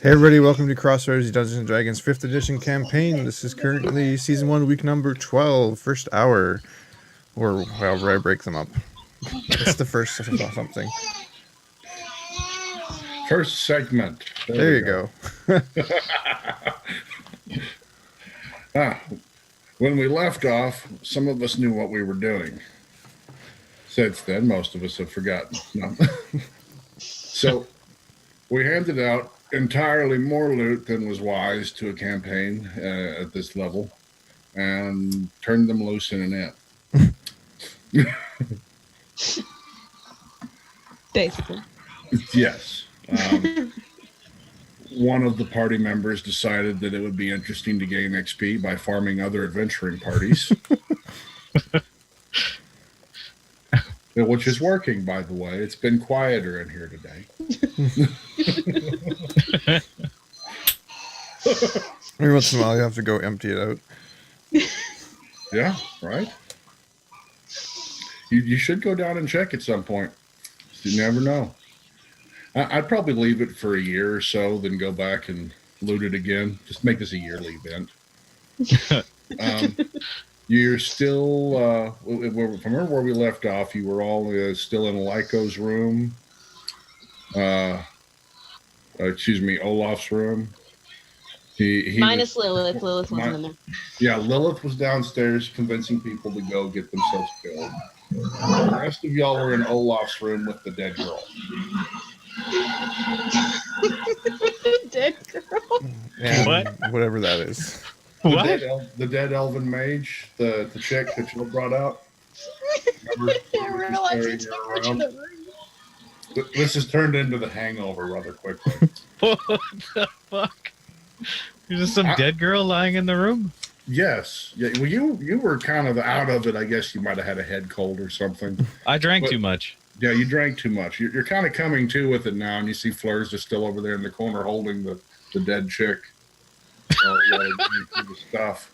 Hey everybody, welcome to Crossroads, Dungeons & Dragons 5th edition campaign. This is currently Season 1, week number 12, first hour, or however I break them up. It's the first of something. First segment. There you go. When we left off, some of us knew what we were doing. Since then, most of us have forgotten. No. So, we handed out entirely more loot than was wise to a campaign at this level, and turned them loose in an inn. Basically. Yes. One of the party members decided that it would be interesting to gain XP by farming other adventuring parties. Which is working, by the way. It's been quieter in here today. Every once in a while you have to go empty it out. Yeah, right? You should go down and check at some point. You never know. I'd probably leave it for a year or so, then go back and loot it again. Just make this a yearly event. You're still, remember where we left off, you were all still in Lyco's room. Olaf's room. Minus Lilith. Lilith wasn't in there. Yeah, Lilith was downstairs convincing people to go get themselves killed. The rest of y'all were in Olaf's room with the dead girl. Dead girl? And what? Whatever that is. What? The dead elven mage, the chick that you brought out. Remember, I realized you took her to the room. This has turned into The Hangover rather quickly. What the fuck? There's just some dead girl lying in the room? Yes. Yeah. Well, you were kind of out of it. I guess you might have had a head cold or something. I drank too much. Yeah, you drank too much. You're kind of coming to with it now, and you see Fleur's just still over there in the corner holding the dead chick. The stuff.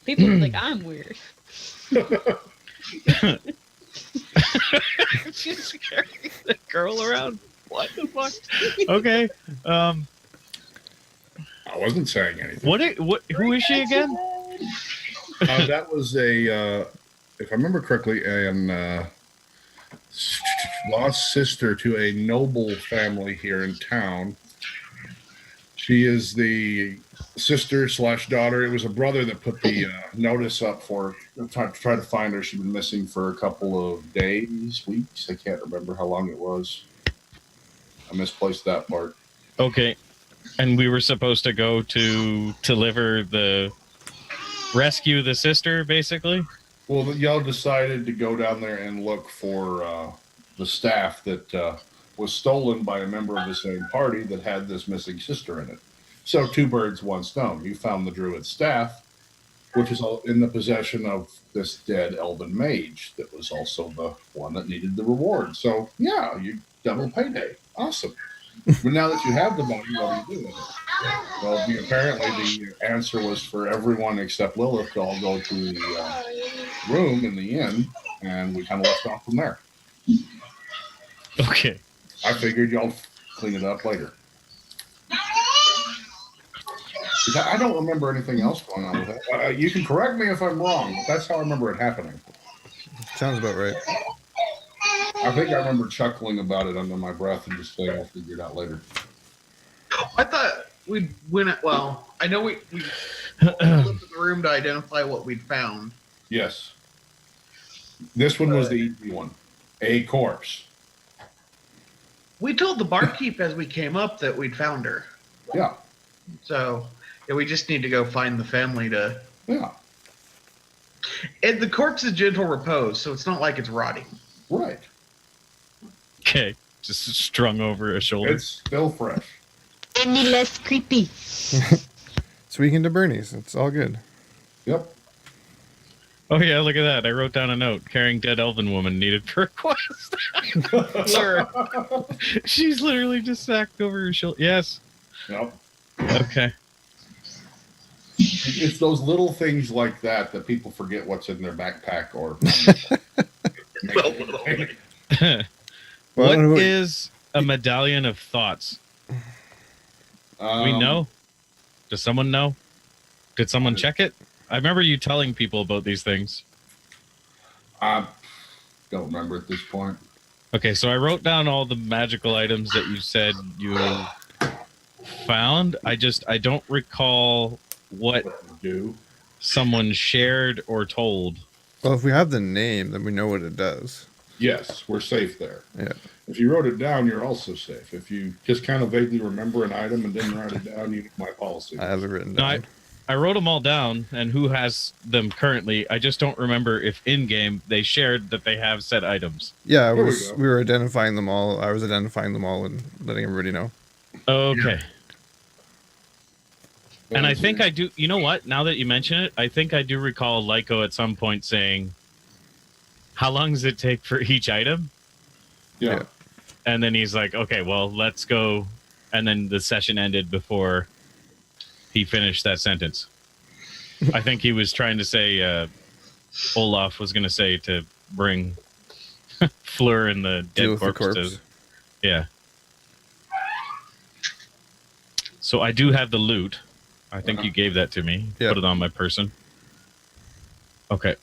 People think I'm weird. She's carrying the girl around. What the fuck? Okay. I wasn't saying anything. What? Who is she again? That was if I remember correctly, an lost sister to a noble family here in town. She is the sister/daughter. It was a brother that put the notice up for try to find her. She'd been missing for a couple of days, weeks. I can't remember how long it was. I misplaced that part. Okay. And we were supposed to go to rescue the sister, basically? Well, y'all decided to go down there and look for the staff that was stolen by a member of the same party that had this missing sister in it. So 2 birds, 1 stone. You found the druid staff, which is in the possession of this dead elven mage that was also the one that needed the reward. So, yeah, you double payday. Awesome. But now that you have the money, what do you do with it? Well, apparently the answer was for everyone except Lilith to all go to the room in the inn, and we kind of left off from there. Okay. I figured y'all clean it up later. I don't remember anything else going on with it. You can correct me if I'm wrong, but that's how I remember it happening. Sounds about right. I think I remember chuckling about it under my breath and just saying I'll figure it out later. I thought we went. Well, I know we looked in the room to identify what we'd found. Yes. This one was the easy one. A corpse. We told the barkeep as we came up that we'd found her. Yeah. So, yeah, we just need to go find the family to. Yeah. And the corpse is gentle repose, so it's not like it's rotting. Right. Okay. Just strung over a shoulder. It's still fresh. Any less creepy. It's weekend to Bernie's. It's all good. Yep. Oh, yeah, look at that. I wrote down a note. Carrying dead elven woman needed for a quest. Fleur. She's literally just sacked over her shoulder. Yes. Yep. Okay. It's those little things like that people forget what's in their backpack or. What is a medallion of thoughts? Do we know? Does someone know? Did someone check it? I remember you telling people about these things. I don't remember at this point. Okay, so I wrote down all the magical items that you said you found. I don't recall what someone shared or told. Well, if we have the name, then we know what it does. Yes, we're safe there. Yeah. If you wrote it down, you're also safe. If you just kind of vaguely remember an item and didn't write it down, you need my policy. I have it written down. No, I wrote them all down, and who has them currently. I just don't remember if in-game they shared that they have said items. Yeah, we were identifying them all. I was identifying them all and letting everybody know. Okay. And I think I do. You know what? Now that you mention it, I think I do recall Lyko at some point saying, "How long does it take for each item?" Yeah. And then he's like, "Okay, well, let's go." And then the session ended before he finished that sentence. I think he was trying to say, Olaf was going to say to bring Fleur and the dead corpse. Yeah. So I do have the loot. I think you gave that to me. Yep. Put it on my person. Okay.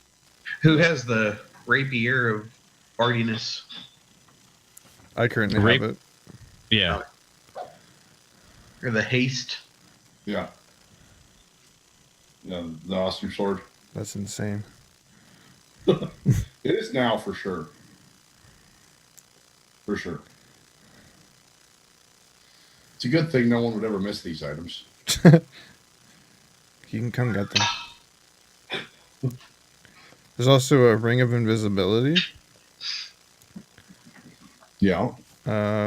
Who has the rapier of bardiness? I currently have it. Yeah. Or the haste? Yeah. The awesome sword. That's insane. It is now for sure. For sure. It's a good thing no one would ever miss these items. You can come get them. There's also a ring of invisibility. Yeah.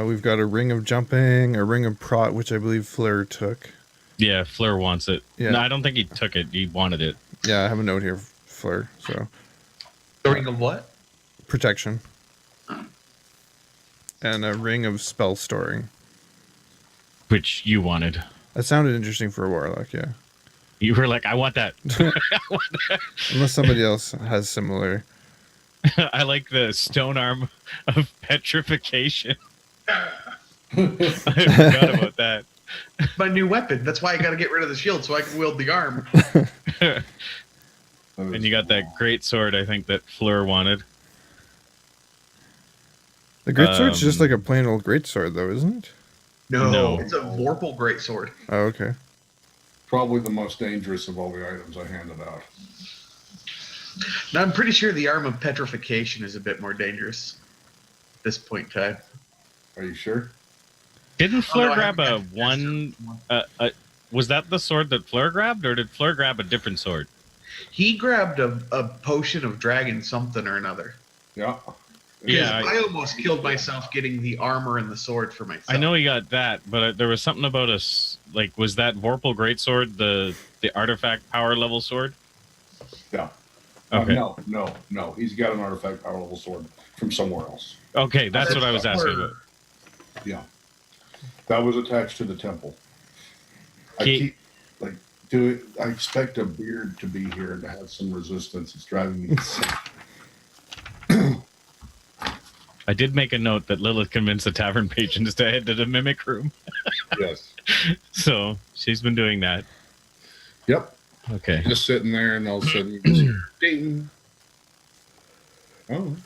We've got a ring of jumping, a ring of prot, which I believe Fleur took. Yeah, Fleur wants it. Yeah. No, I don't think he took it. He wanted it. Yeah, I have a note here, Fleur. So. The ring of what? Protection. And a ring of spell storing. Which you wanted. That sounded interesting for a warlock, yeah. You were like, I want that. I want that. Unless somebody else has similar. I like the stone arm of petrification. I forgot about that. My new weapon. That's why I got to get rid of the shield so I can wield the arm. And you got that great sword, I think, that Fleur wanted. The greatsword's just like a plain old greatsword, though, isn't it? No, it's a Vorpal greatsword. Oh, okay. Probably the most dangerous of all the items I handed out. Now, I'm pretty sure the arm of petrification is a bit more dangerous at this point in time. Are you sure? Didn't Fleur grab a one... was that the sword that Fleur grabbed, or did Fleur grab a different sword? He grabbed a potion of dragon something or another. Yeah. Yeah, I almost killed myself getting the armor and the sword for myself. I know he got that, but there was something about us. Like, was that Vorpal Greatsword the artifact power level sword? Yeah. Okay. No. He's got an artifact power level sword from somewhere else. Okay, that's what I was asking about. Yeah. That was attached to the temple. I expect a beard to be here and to have some resistance. It's driving me insane. I did make a note that Lilith convinced the tavern patrons to head to the mimic room. Yes. So she's been doing that. Yep. Okay. Just sitting there, and all of a sudden, you just hear, ding. Oh.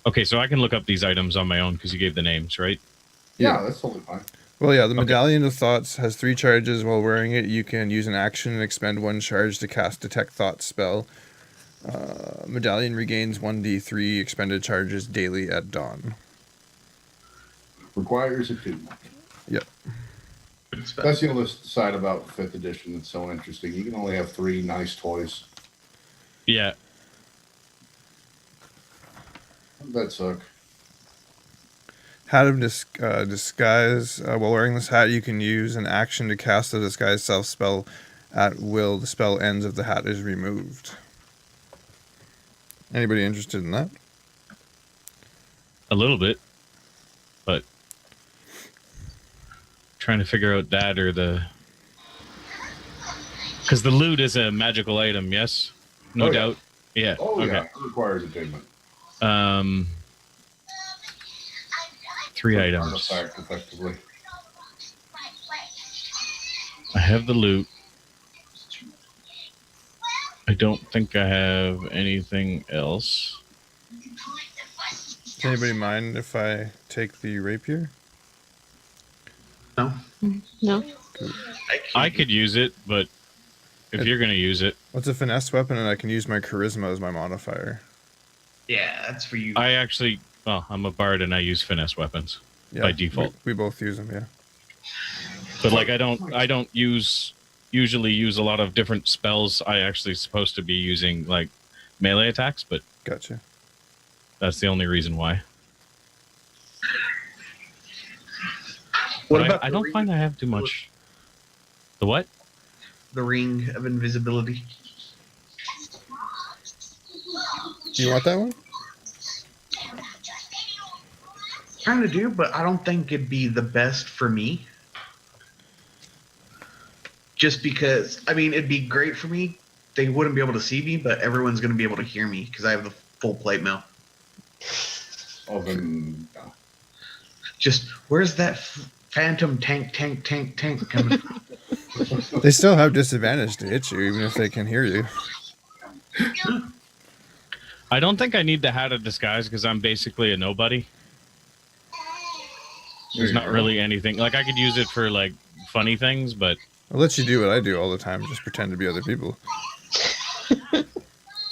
Okay, so I can look up these items on my own because you gave the names, right? Yeah, that's totally fine. Well, yeah, the Medallion of Thoughts has 3 charges. While wearing it, you can use an action and expend 1 charge to cast Detect Thoughts spell. Medallion regains 1d3 expended charges daily at dawn. Requires a 2. Yep. That's the other side about 5th edition that's so interesting. You can only have 3 nice toys. Yeah. That suck. Hat of Disguise. While wearing this hat, you can use an action to cast a Disguise Self spell at will. The spell ends if the hat is removed. Anybody interested in that? A little bit. But trying to figure out that or the... Because the loot is a magical item, yes? No doubt. Yeah. Oh, okay. yeah. It requires attunement. 3 For items. artifact, effectively. I have the loot. I don't think I have anything else. Does anybody mind if I take the rapier? No. No. I could use it, but if you're going to use it. What's a finesse weapon, and I can use my charisma as my modifier. Yeah, that's for you. I actually, well, I'm a bard and I use finesse weapons by default. We both use them, yeah. But like, I don't usually use a lot of different spells. I actually supposed to be using like melee attacks, but Gotcha. that's the only reason why. What But about I don't find I have too much. The what? the ring of invisibility? Do you want that one? Kind of do, but I don't think it'd be the best for me. Just because, I mean, it'd be great for me. They wouldn't be able to see me, but everyone's going to be able to hear me because I have the full plate mail. Oh, then. Just, where's that phantom tank coming from? They still have disadvantage to hit you, even if they can hear you. I don't think I need the hat of disguise because I'm basically a nobody. There's not really anything. Like, I could use it for, like, funny things, but... I'll let you do what I do all the time, just pretend to be other people.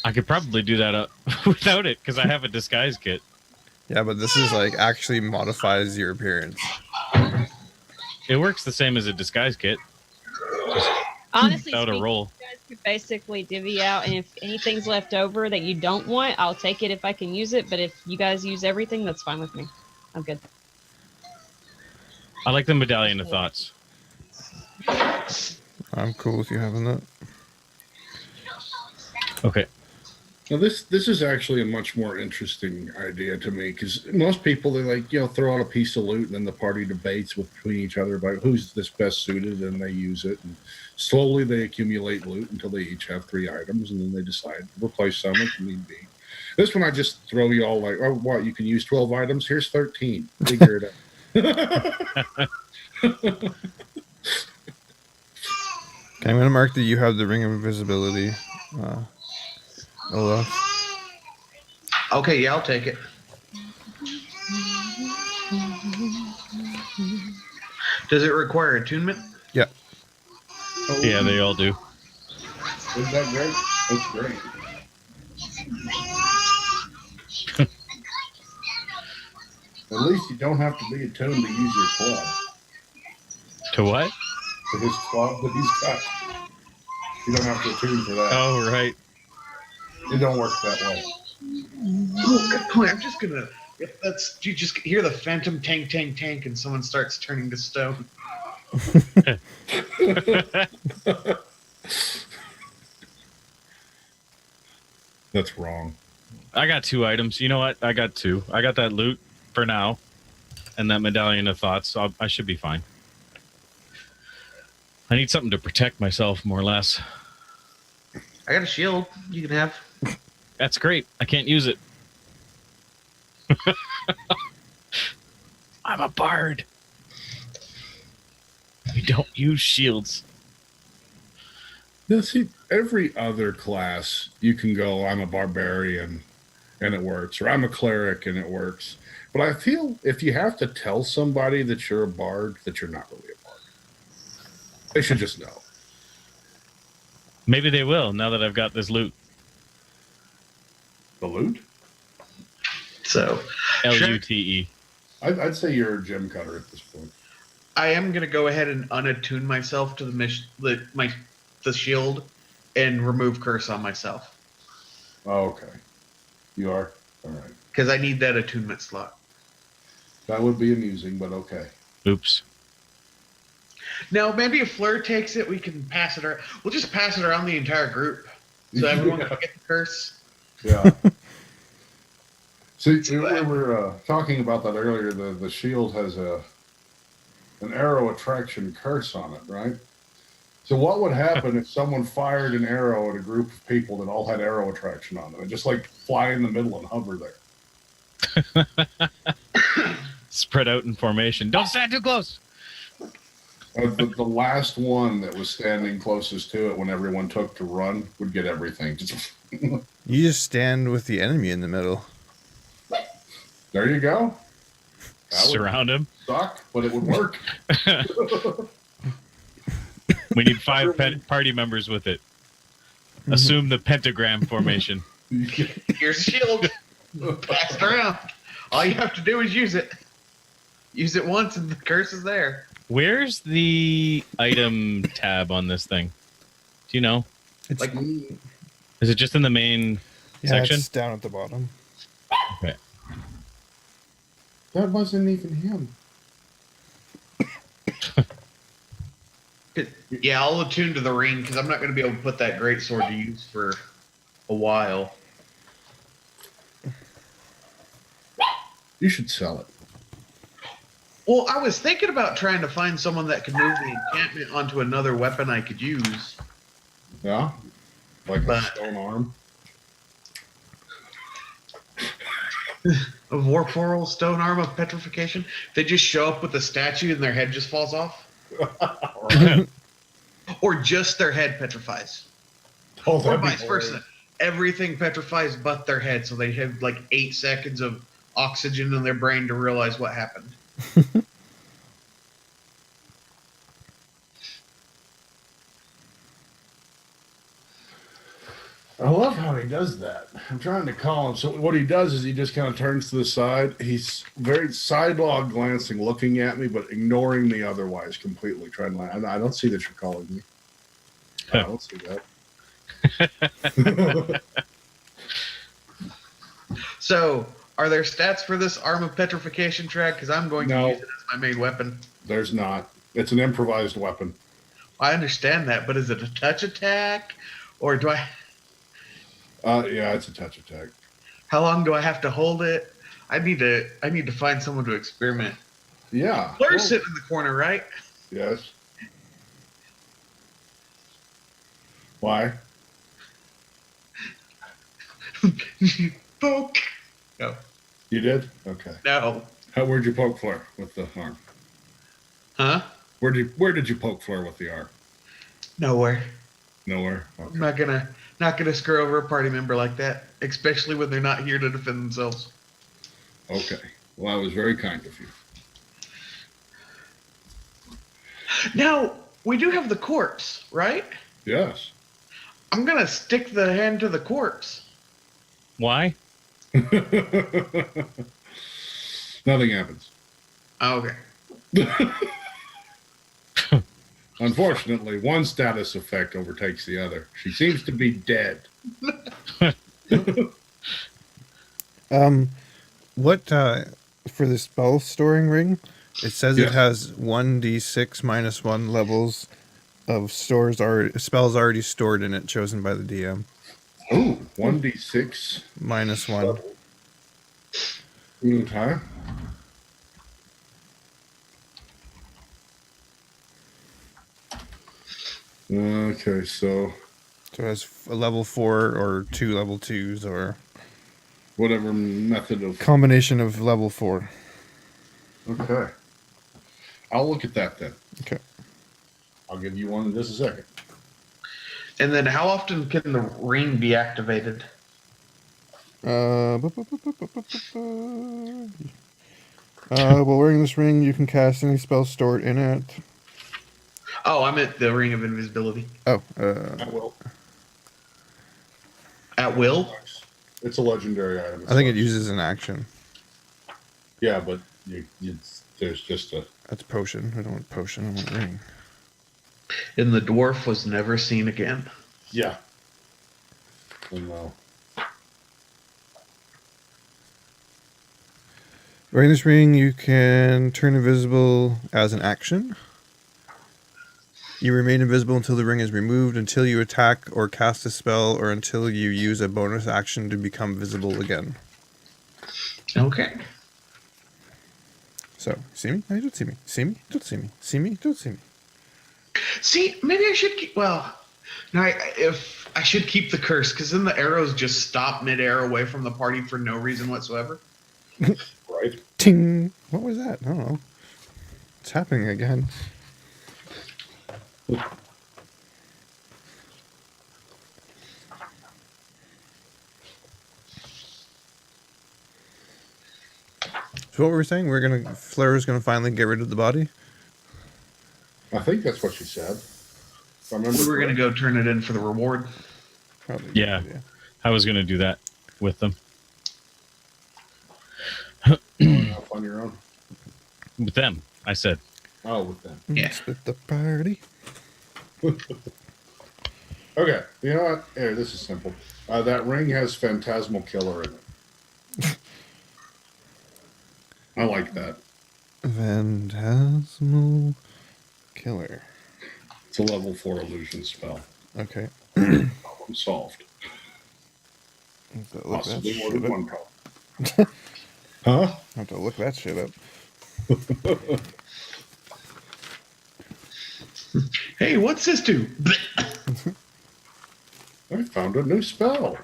I could probably do that without it, because I have a disguise kit. Yeah, but this is, like, actually modifies your appearance. It works the same as a disguise kit. Honestly, Without a speaking, roll. you guys could basically divvy out, and if anything's left over that you don't want, I'll take it if I can use it. But if you guys use everything, that's fine with me. I'm good. I like the Medallion of Thoughts. I'm cool with you having that. Okay. Now this is actually a much more interesting idea to me because most people, they like, throw out a piece of loot and then the party debates between each other about who's this best suited and they use it, and slowly they accumulate loot until they each have 3 items and then they decide to replace some if need be. This one I just throw you all like, oh, what, you can use 12 items? Here's 13. Figure it out. Okay, I'm going to mark that you have the Ring of Invisibility, Olaf. Okay, yeah, I'll take it. Does it require attunement? Yeah. Yeah, they all do. Isn't that great? That's great. At least you don't have to be attuned to use your club. To what? To his club that he's got. You don't have to attune for that. Oh, right. It don't work that way. Oh, good point. I'm just gonna. If that's, you just hear the phantom tank, and someone starts turning to stone. That's wrong. I got 2 items. You know what? I got 2. I got that loot for now, and that Medallion of Thoughts. So I should be fine. I need something to protect myself, more or less. I got a shield you can have. That's great. I can't use it. I'm a bard. We don't use shields. Now, see, every other class, you can go, I'm a barbarian, and it works, or I'm a cleric, and it works. But I feel if you have to tell somebody that you're a bard, that you're not really a bard. They should just know. Maybe they will, now that I've got this loot. The loot? So, Lute. I'd say you're a gem cutter at this point. I am gonna go ahead and unattune myself to the shield and remove curse on myself. Oh, okay. You are? All right. Because I need that attunement slot. That would be amusing, but okay. Oops. Now, maybe if Fleur takes it, we can pass it around. We'll just pass it around the entire group. So everyone can get the curse. Yeah. See, we were talking about that earlier. The shield has an arrow attraction curse on it, right? So what would happen if someone fired an arrow at a group of people that all had arrow attraction on them and just like fly in the middle and hover there? Spread out in formation. Don't stand too close. The last one that was standing closest to it when everyone took to run would get everything. You just stand with the enemy in the middle. There you go. That would Surround him. suck, but it would work. We need 5 party members with it. Assume the pentagram formation. Here's a shield. Pass it around. All you have to do is use it. Use it once and the curse is there. Where's the item tab on this thing? Do you know? It's Like, Is it just in the main section? It's down at the bottom. Okay. That wasn't even him. yeah, I'll attune to the ring because I'm not going to be able to put that great sword to use for a while. You should sell it. Well, I was thinking about trying to find someone that could move the enchantment onto another weapon I could use. Yeah? Like a But- stone arm? A Vorporal stone arm of petrification. They just show up with a statue and their head just falls off. Or just their head petrifies. Oh, Or that'd be vice versa. Everything petrifies but their head, so they have like 8 seconds of oxygen in their brain to realize what happened. I love how he does that. I'm trying to call him. So what he does is he just kind of turns to the side. He's very sidelong glancing, looking at me, but ignoring me otherwise completely. Trying to. I don't see that you're calling me. I don't see that. So, are there stats for this arm of petrification track? Because I'm going to No. use it as my main weapon. There's not. It's an improvised weapon. I understand that, but is it a touch attack, or do I? Yeah, it's a touch attack. How long do I have to hold it? I need to find someone to experiment. Yeah. Fleur's sitting in the corner, right? Yes. Why? Poke. No, You did? Okay. no, Where'd you poke Fleur with the arm? huh? Where did you poke Fleur with the arm? Nowhere. Nowhere. I'm Okay. not gonna screw over a party member like that, especially when they're not here to defend themselves. Okay. Well, that was very kind of you. Now we do have the corpse, right? Yes. I'm gonna stick the hand to the corpse. Why? Nothing happens. Oh, okay. Unfortunately, one status effect overtakes the other. She seems to be dead. What for the spell storing ring? It says Yes. it has 1d6 minus 1 levels of spells already stored in it, chosen by the DM. Oh, 1d6. Minus 1. Okay. Okay, so So it has a level 4 or 2 level 2s or whatever method of. combination of level 4. Okay. I'll look at that then. Okay. I'll give you one in just a second. And then, how often can the ring be activated? While wearing this ring, you can cast any spell stored in it. Oh, I meant the ring of invisibility. Oh, I will. At will? It's a legendary item. I think it uses an action. Yeah, but there's just a. That's potion. I don't want potion. I want ring. And the dwarf was never seen again. Yeah. No. Wearing this ring, you can turn invisible as an action. You remain invisible until the ring is removed, until you attack or cast a spell, or until you use a bonus action to become visible again. Okay. So, see me? No, you don't see me. See me? Don't see me. See me? Don't see me. See, maybe I should keep. Well, no, if I should keep the curse, because then the arrows just stop midair away from the party for no reason whatsoever. Right. Ting! What was that? I don't know. It's happening again. So what were we saying? Fleur's gonna finally get rid of the body? I think that's what she said. If I remember We were going to go turn it in for the reward. Probably. a good Yeah. idea. I was going to do that with them. going off on your own. With them, I said. Oh, with them. Yeah. Split the party. Okay, you know what? Here, this is simple. That ring has Phantasmal Killer in it. I like that. Phantasmal Killer. It's a level 4 illusion spell. Okay. Problem solved. Have to look that Possibly more shit than up. one problem. Huh? Have to look that shit up. Hey, what's this do? I found a new spell.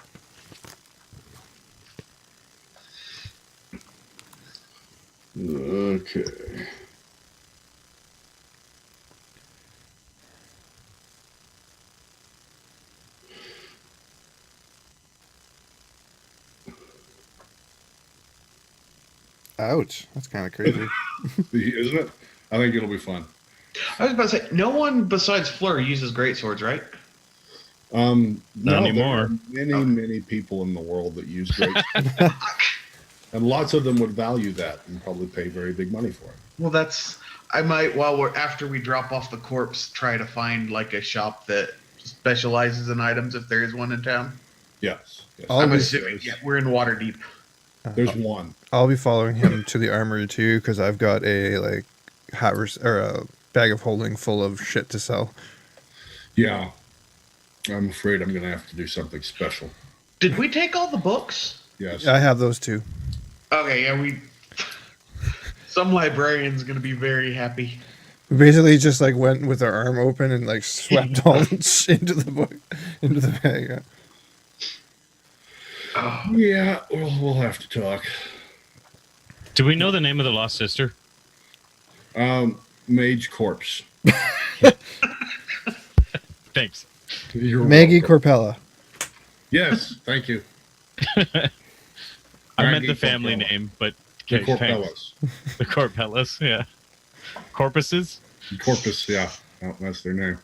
Okay. Ouch. That's kind of crazy. Isn't it? I think it'll be fun. I was about to say, no one besides Fleur uses greatswords, right? No, anymore. There are many people in the world that use great, and lots of them would value that and probably pay very big money for it. Well, that's. I might, after we drop off the corpse, try to find like a shop that specializes in items if there is one in town. Yes. Yes. I'll be- assuming. Yeah, we're in Waterdeep. There's one. I'll be following him to the armory too, because I've got a a bag of holding full of shit to sell. Yeah. I'm afraid I'm going to have to do something special. Did we take all the books? Yes. I have those too. Okay, yeah, we. Some librarian's gonna be very happy. We basically just went with our arm open and swept all into the book, into the bag. Yeah. Oh, Yeah, we'll have to talk. Do we know the name of the lost sister? Mage Corpse. Thanks. You're Maggie welcome. Corpella. Yes, thank you. I meant Maggie the family Corpella. name, but The okay, thanks. Corpellas. The Corpellas, yeah. Corpuses? Corpus, yeah. Oh, that's their name.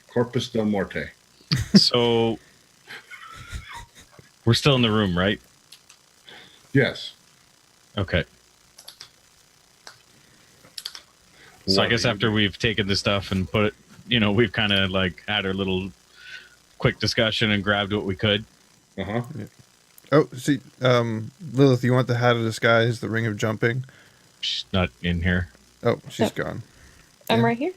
Corpus del Morte. So we're still in the room, right? Yes. Okay. So I guess after we've taken the stuff and put it, we've kind of had our little quick discussion and grabbed what we could. Uh-huh. Oh, see, Lilith, you want the Hat of Disguise, the Ring of Jumping? She's not in here. Oh, she's Yep. gone. I'm Yeah. right here.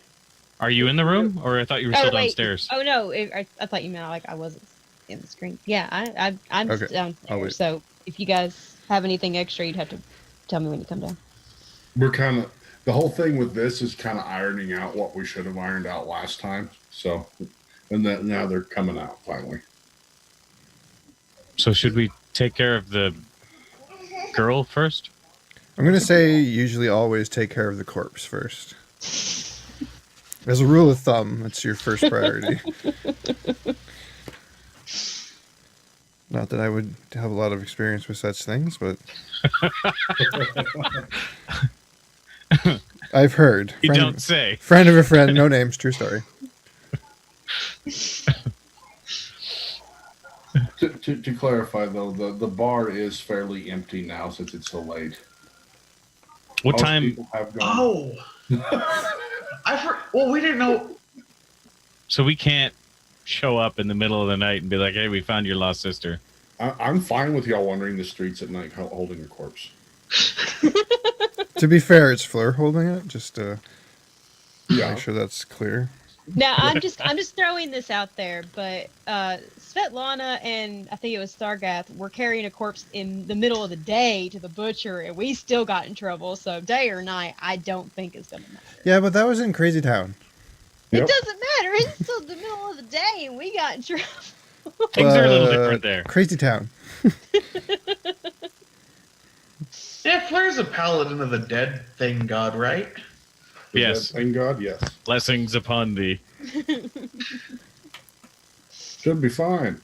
Are you in the room, or I thought you were still wait. downstairs? Oh no, I thought you meant I wasn't in the screen. Yeah, I'm Okay, I'll downstairs. wait. So if you guys have anything extra, you'd have to tell me when you come down. We're kind of, the whole thing with this is kind of ironing out what we should have ironed out last time. So, and then now they're coming out finally. So should we take care of the girl first? I'm going to say usually always take care of the corpse first. As a rule of thumb, it's your first priority. Not that I would have a lot of experience with such things, but I've heard. You don't say. Friend of a friend, no names, true story. To clarify, though, the bar is fairly empty now since it's so late. What Most time? people have gone. Oh, well, we didn't know. So we can't show up in the middle of the night and be like, "Hey, we found your lost sister." I'm fine with y'all wandering the streets at night holding a corpse. To be fair, it's Fleur holding it, just to Yeah. make sure that's clear. Now I'm just throwing this out there, but Svetlana and I think it was Thargeth were carrying a corpse in the middle of the day to the butcher, and we still got in trouble. So day or night, I don't think it's gonna matter. Yeah, but that was in Crazy Town. It Yep. doesn't matter. It's still the middle of the day, and we got in trouble. Things are a little But different there. Crazy Town. Yeah, Fleur's a paladin of the dead thing god, right? Yes. Thank God, yes. Blessings upon thee. Should be fine.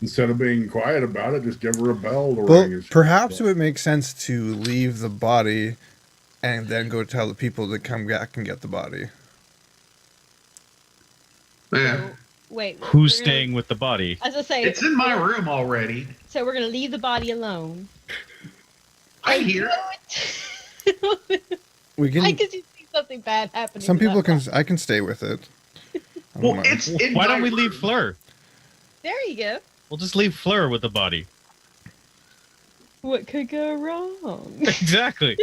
Instead of being quiet about it, just give her a bell to Well, ring. perhaps it would make sense to leave the body and then go tell the people to come back and get the body. Yeah. Wait, Who's we're gonna- staying with the body? As I say, It's in my room already. so we're gonna leave the body alone. I hear. We I can. could see something bad happening. Some to that people can. body. I can stay with it. I don't Well, mind. it's in Why my don't we room. leave Fleur? There you go. We'll just leave Fleur with the body. What could go wrong? Exactly.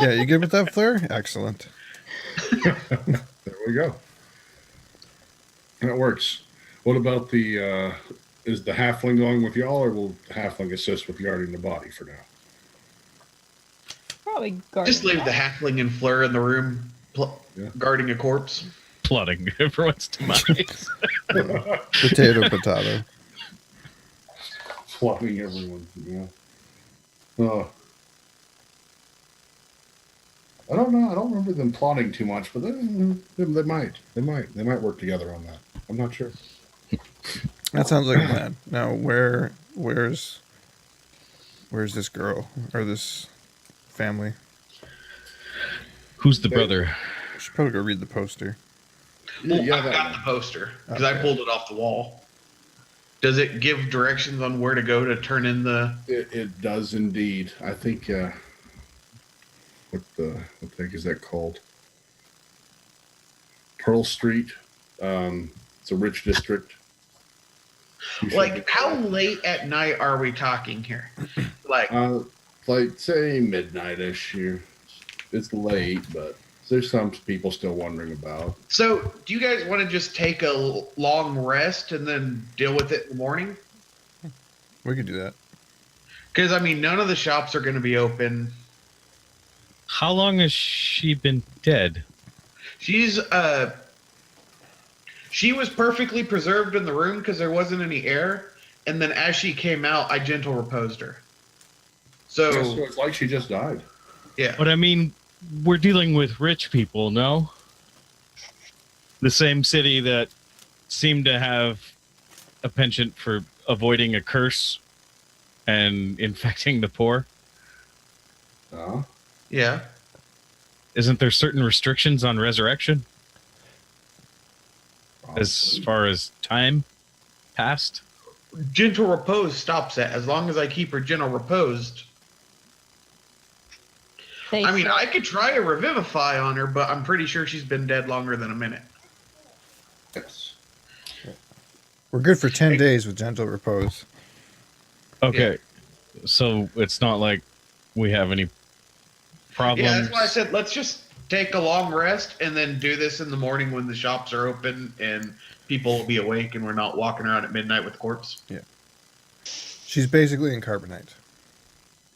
Yeah, you good with that, Fleur? Excellent. There we go. That works. What about the, is the halfling going with y'all, or will the halfling assist with guarding the body for now? Probably guard. Just leave the halfling and Fleur in the room Yeah. guarding a corpse. Plotting everyone's demise. Potato, potato. Flooding everyone, yeah. I don't know. I don't remember them plotting too much, but they might. They might work together on that. I'm not sure. That sounds like a plan. Now, where's this girl or this family? Who's the brother? I should probably go read the poster. Well, Yeah, I've that got one. the poster because I Okay. pulled it off the wall. Does it give directions on where to go to turn in the? It does indeed. I think. What the heck is that called? Pearl Street. It's a rich district. You should Like, get how that. late at night are we talking here? Like, Like say midnight-ish. It's late, but there's some people still wondering about. so do you guys want to just take a long rest and then deal with it in the morning? We could do that. Because I mean, none of the shops are going to be open. How long has she been dead? She was perfectly preserved in the room because there wasn't any air, and then as she came out, I gentle reposed her. So So it's like she just died. yeah, But I mean, we're dealing with rich people, no? The same city that seemed to have a penchant for avoiding a curse and infecting the poor. yeah. Isn't there certain restrictions on resurrection as far as time passed? Gentle repose stops it. As long as I keep her gentle reposed. They I mean, said- I could try a revivify on her, but I'm pretty sure she's been dead longer than a minute. Yes. We're good for 10 days with gentle repose. Okay. So it's not like we have any problems. Yeah, that's why I said let's just take a long rest and then do this in the morning when the shops are open and people will be awake and we're not walking around at midnight with the corpse. She's basically in carbonite.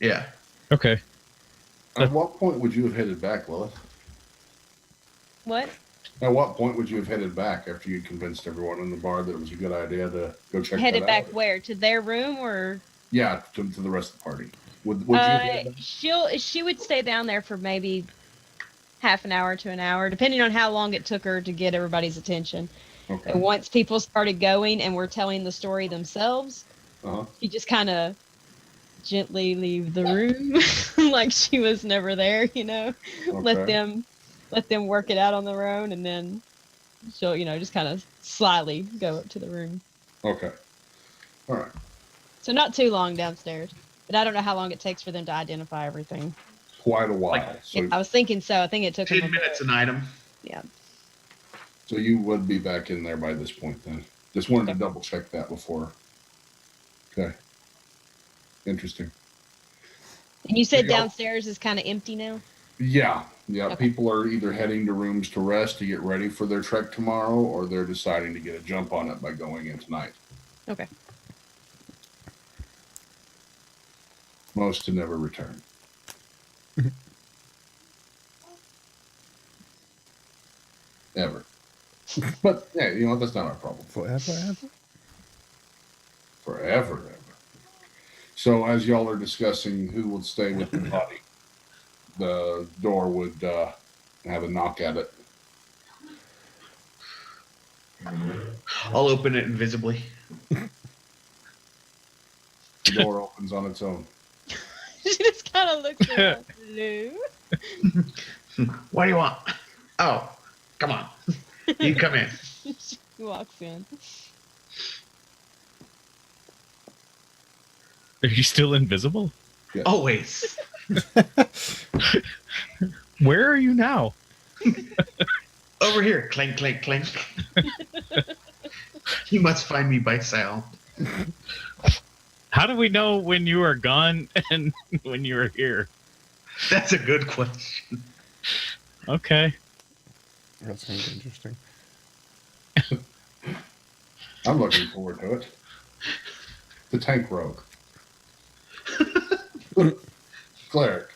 Yeah. Okay. At what point would you have headed back, Lilith? What? At what point would you have headed back after you convinced everyone in the bar that it was a good idea to go check Headed that back out? where? To their room or? Yeah, to the rest of the party. Would you have headed back? She would stay down there for maybe half an hour to an hour, depending on how long it took her to get everybody's attention. Okay. And once people started going and were telling the story themselves, Uh-huh. she just kind of gently leave the room like she was never there, you know. Let Okay. them work it out on their own, and then she'll, just kind of slyly go up to the room. Okay. All right. So not too long downstairs, but I don't know how long it takes for them to identify everything. Quite a while. So, I was thinking so. I think it took 10 them. minutes an item. Yeah. so you would be back in there by this point then. Just wanted to double check that before. Okay. Interesting. And you said There you go. downstairs is kind of empty now. Yeah. Okay. People are either heading to rooms to rest to get ready for their trek tomorrow, or they're deciding to get a jump on it by going in tonight. Okay. Most to never return. Ever. But yeah, you know, that's not our problem. Forever. Forever. So as y'all are discussing who would stay with the body, the door would have a knock at it. I'll open it invisibly. The door opens on its own. She just kind of looks at us. Hello? What do you want? Oh, come on. You come in. She walks in. Are you still invisible? Yeah. Always. Where are you now? Over here. Clink, clink, clink. You must find me by sound. How do we know when you are gone and when you are here? That's a good question. Okay. That's going to be interesting. I'm looking forward to it. The tank rogue. Cleric.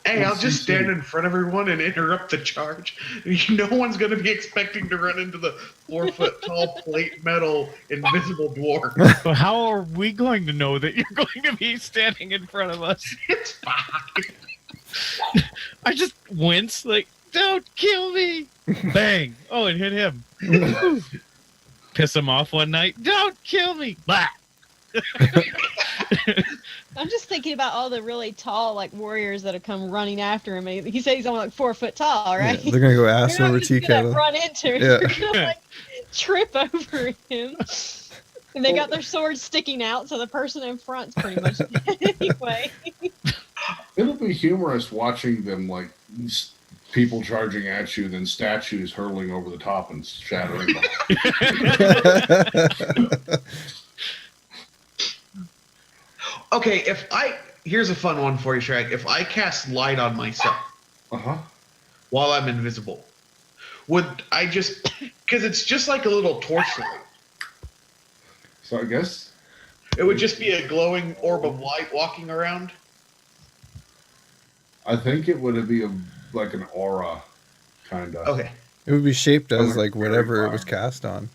Hey, I'll just stand in front of everyone and interrupt the charge. No one's going to be expecting to run into the 4-foot-tall plate metal invisible dwarf. But how are we going to know that you're going to be standing in front of us? It's fine. I just wince, like, don't kill me! Bang! Oh, it hit him. Piss him off one night. Don't kill me! Blah! I'm just thinking about all the really tall, like, warriors that have come running after him. He said he's only like 4 foot tall, right? Yeah, they're going to go ass You're not over just tea gonna kettle. run into him. Yeah. You're gonna, like, trip over him. And they got their swords sticking out, so the person in front's pretty much dead anyway. It'll be humorous watching them, like, people charging at you, then statues hurling over the top and shattering them. Okay, here's a fun one for you, Shrek. If I cast light on myself Uh-huh. while I'm invisible, would I just, because it's just like a little torchlight. So I guess It would just be a glowing orb of light walking around. I think it would be like an aura, kind of. Okay. It would be shaped as Like like whatever it was cast on.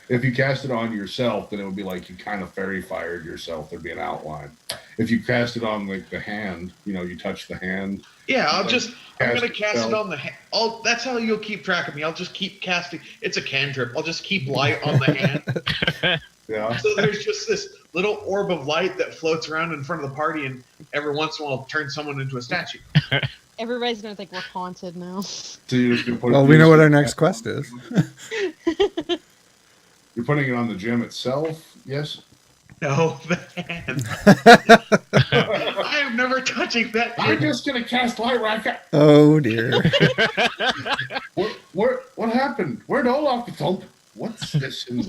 If you cast it on yourself, then it would be like you kind of fairy fired yourself. There'd be an outline. If you cast it on like the hand, you touch the hand. Yeah, I'm Like, going to cast spell. it on the hand. That's how you'll keep track of me. I'll just keep casting. It's a cantrip. I'll just keep light on the hand. Yeah. So there's just this little orb of light that floats around in front of the party, and every once in a while turn someone into a statue. Everybody's gonna think we're haunted now. So you're just gonna put Well, we know what our next quest is. You're putting it on the gem itself, yes? No, the hand. I am never touching that. I'm just gonna cast light right. Oh dear. What happened? Where'd Olaf go? What's this? Searching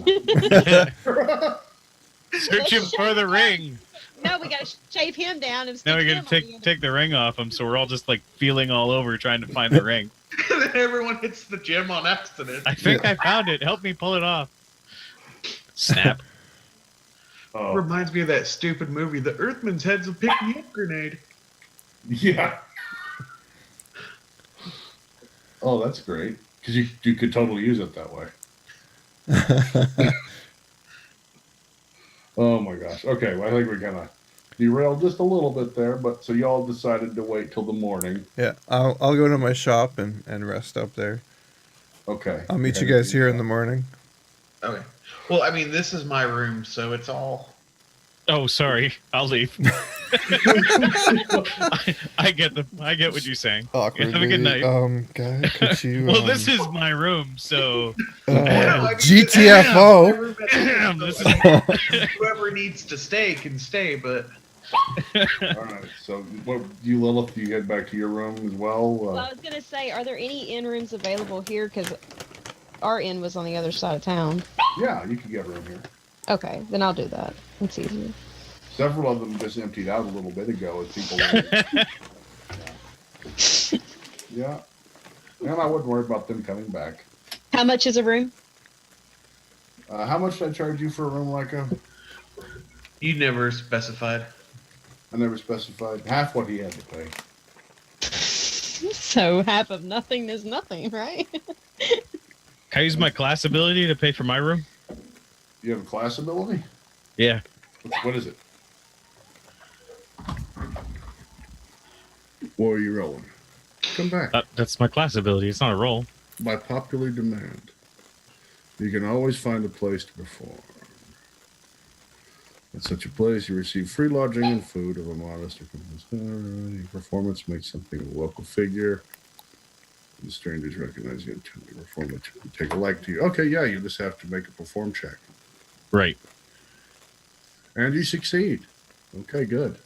for the ring. No, we gotta shave him down and Now we stick gotta him on the end of take the ring off him, so we're all just like feeling all over trying to find the ring. And then everyone hits the gem on accident. I think I found it. Help me pull it off. Snap. Oh, Reminds me of that stupid movie, The Earthman's Head's a pick-me-up grenade. yeah. Oh, that's great. Because you could totally use it that way. Oh my gosh. Okay, well, I think we kind of derailed just a little bit there, but so y'all decided to wait till the morning. Yeah, I'll go to my shop and rest up there. Okay. I'll meet you guys here in the morning. Okay. Well, I mean, this is my room, so it's all... Oh, sorry. I'll leave. I get what you're saying. Awkwardly. Have a good night. Guy, could you? Well, this is my room, so GTFO. this is Whoever needs to stay can stay, but... All right. So, what you, Lilith? You head back to your room as well. Well, I was gonna say, are there any inn rooms available here? Because our inn was on the other side of town. Yeah, you can get a room here. Okay, then I'll do that. It's easier. Several of them just emptied out a little bit ago as people were. Yeah. And I wouldn't worry about them coming back. How much is a room? How much did I charge you for a room like a? You never specified. I never specified. Half what he had to pay. So half of nothing is nothing, right? Can I use my class ability to pay for my room? You have a class ability? Yeah. What is it? What are you rolling? Come back. That's my class ability. It's not a roll. By popular demand, you can always find a place to perform. At such a place, you receive free lodging and food of a modest or your performance makes something a local figure. The strangers recognize you until you perform it. Take a like to you. Okay, yeah, you just have to make a perform check. Right. And you succeed. Okay, good.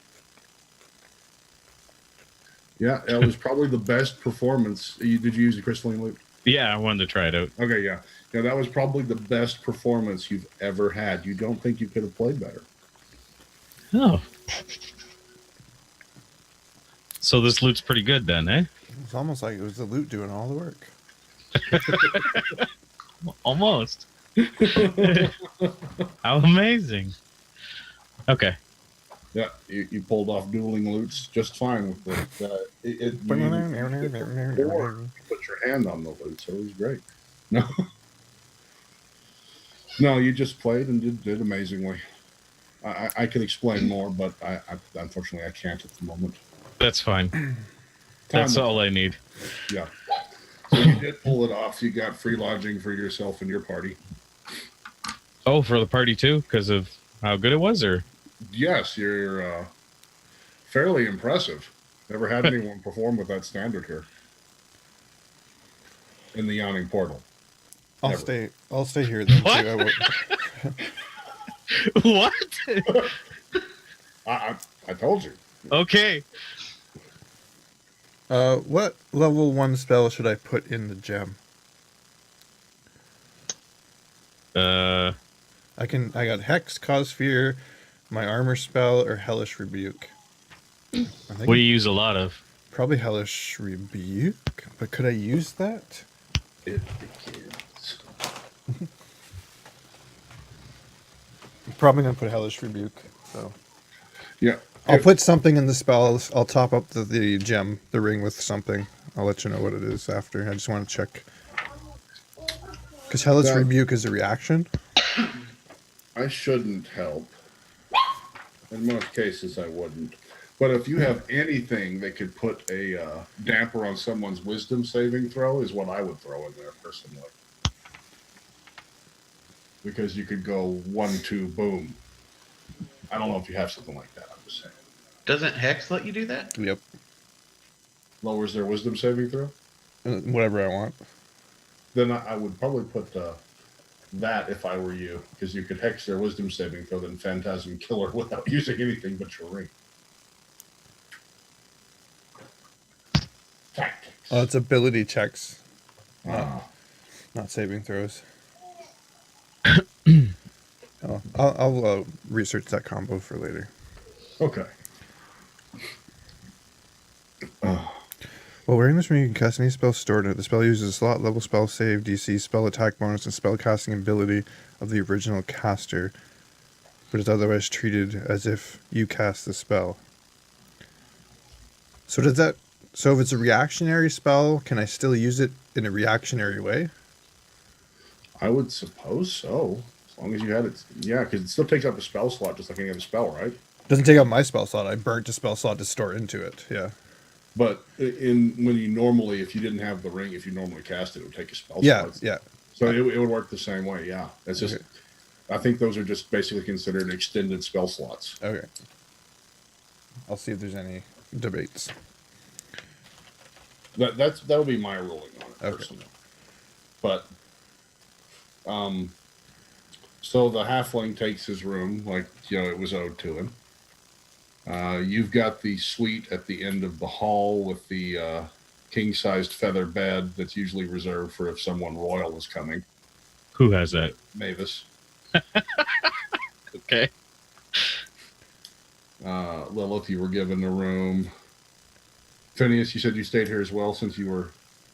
Yeah, that was probably the best performance. Did you use the crystalline loot? Yeah, I wanted to try it out. Okay, yeah. Yeah, that was probably the best performance you've ever had. You don't think you could have played better. Oh. So this loot's pretty good then, eh? It's almost like it was the loot doing all the work. Almost. How amazing. Okay. Yeah, you pulled off dueling loots just fine with it. You put your hand on the loot, so it was great. No, no, you just played and did amazingly. I could explain more, but I unfortunately I can't at the moment. That's fine. That's all I need. Yeah. So you did pull it off. You got free lodging for yourself and your party. Oh, for the party too, because of how good it was, or? Yes, you're fairly impressive. Never had anyone perform with that standard here in the Yawning Portal. I'll Never. stay here then What? too. I What? I told you. Okay. what level 1 spell should I put in the gem? I got Hex, Cause Fear, my armor spell, or Hellish Rebuke. I think What do you use a lot of? probably Hellish Rebuke, but could I use that? It begins. I'm probably gonna put Hellish Rebuke. So Yeah. I'll put something in the spell. I'll top up the gem, the ring with something. I'll let you know what it is after. I just want to check. Because Hellish Rebuke is a reaction. I shouldn't help. In most cases, I wouldn't. But if you have anything that could put a damper on someone's wisdom saving throw, is what I would throw in there personally. Because you could go 1-2 boom. I don't know if you have something like that. I'm just saying. Doesn't Hex let you do that? Yep. Lowers their wisdom saving throw. Whatever I want. Then I would probably put that if I were you, because you could hex their wisdom saving throw, then Phantasm Killer without using anything but your ring. Tactics. Oh, it's ability checks, not saving throws. Oh, I'll research that combo for later. Okay. While wearing this ring, you can cast any spell stored in it. The spell uses a slot level spell save, DC, spell attack bonus, and spell casting ability of the original caster, but is otherwise treated as if you cast the spell. So does that? So if it's a reactionary spell, can I still use it in a reactionary way? I would suppose so. As long as you had it. Yeah, because it still takes up a spell slot just like any other spell, right? Doesn't take up my spell slot. I burnt a spell slot to store into it. Yeah. But when you normally, if you didn't have the ring, if you normally cast it, it would take a spell Yeah. slot. Yeah. So it would work the same way, yeah. It's just, Okay. I think those are just basically considered extended spell slots. Okay. I'll see if there's any debates. That'll be my ruling on it, Okay. personally. But, so the halfling takes his room, like, it was owed to him. You've got the suite at the end of the hall with the king-sized feather bed that's usually reserved for if someone royal is coming. Who has that? Maevis. Okay. Lilith, you were given the room. Finias, you said you stayed here as well since you were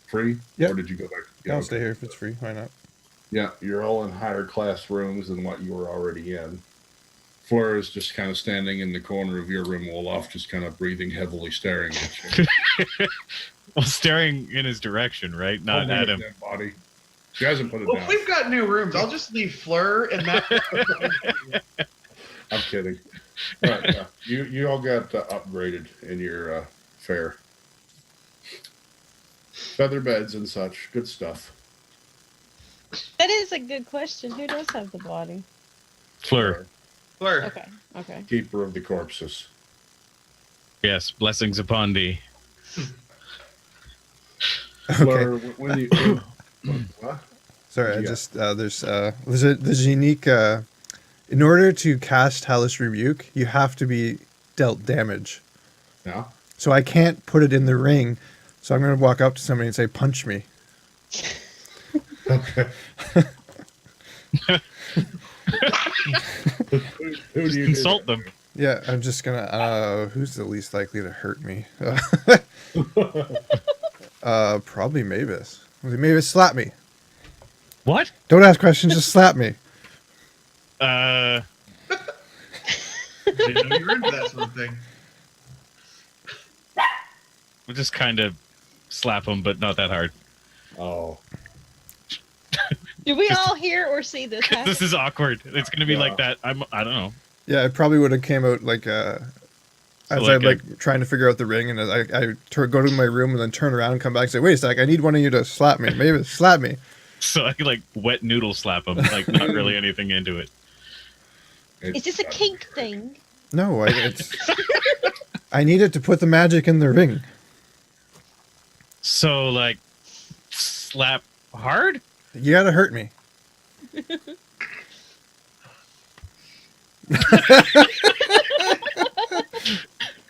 free? Yep. Or did you go back? I'll okay. stay here if it's free. Why not? Yeah, you're all in higher class rooms than what you were already in. Fleur is just kind of standing in the corner of your room, Olaf, just kind of breathing heavily, staring at you. Well, staring in his direction, right? Not at him. Dead body. She hasn't put it Well, down. if we've got new rooms, I'll just leave Fleur and that. I'm kidding. But, you all got upgraded in your fare. Feather beds and such. Good stuff. That is a good question. Who does have the body? Fleur. Fleur. Okay. Okay. Keeper of the corpses. Yes, blessings upon thee. Fleur, when you... what? Sorry, I Yeah. just there's a unique. In order to cast Hellish Rebuke, you have to be dealt damage. Yeah? So I can't put it in the ring. So I'm going to walk up to somebody and say, "Punch me." Okay. Who Just do you insult do them. Yeah, I'm just gonna. Who's the least likely to hurt me? Probably Maevis. Maevis, slap me. What? Don't ask questions. Just slap me. Didn't know you were into that sort of thing. We'll just kind of slap him, but not that hard. Oh. Do we all hear or see this happen? This is awkward. It's going to be Yeah. like that. I don't know. Yeah, it probably would have came out like as like I'm like trying to figure out the ring, and I go to my room and then turn around and come back and say, "Wait a sec, I need one of you to slap me. Maybe slap me." So I could like wet noodle slap him, like not really anything into it. Is this a kink thing? No, I need it to put the magic in the ring. So like slap hard? You gotta hurt me.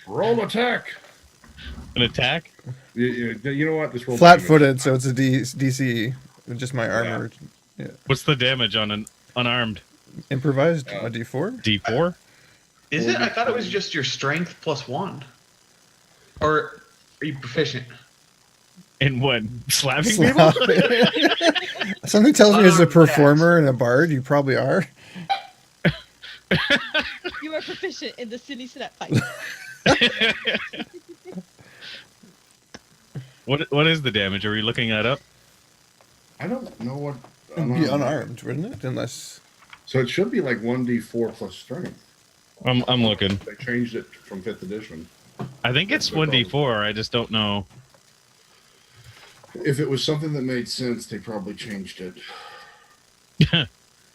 Roll attack. An attack? You know what? Just roll Flat-footed, so it's a DC. Just my armor. What's the damage on an unarmed Improvised, a D4. D4? Is it? I thought it was just your strength plus 1. Or are you proficient? In what? Slapping people? Something tells me as a Unarmed performer and a bard, you probably are. You are proficient in the silly slap fight. What is the damage? Are we looking that up? I don't know what. It'd be unarmed, wouldn't it? Unless. So it should be like 1d4 plus strength. I'm looking. They changed it from 5th edition. I think it's 1d4. I just don't know. If it was something that made sense, they probably changed it.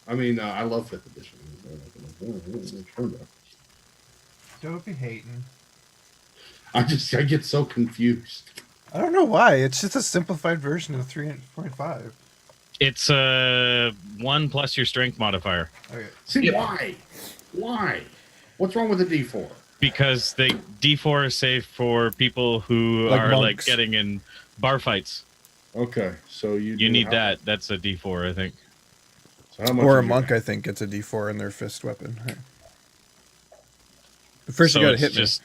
I mean, I love 5th edition. Don't be hating. I get so confused. I don't know why. It's just a simplified version of 3.5. It's 1 plus your strength modifier. Okay. See, Yep. why? Why? What's wrong with the d4? Because they D4 is safe for people who Like are like monks. getting in bar fights. Okay, so You need that. That's a D4, I think. So how much Or a is your- monk, I think, gets a D4 in their fist weapon. But first, So you gotta it's hit me. just.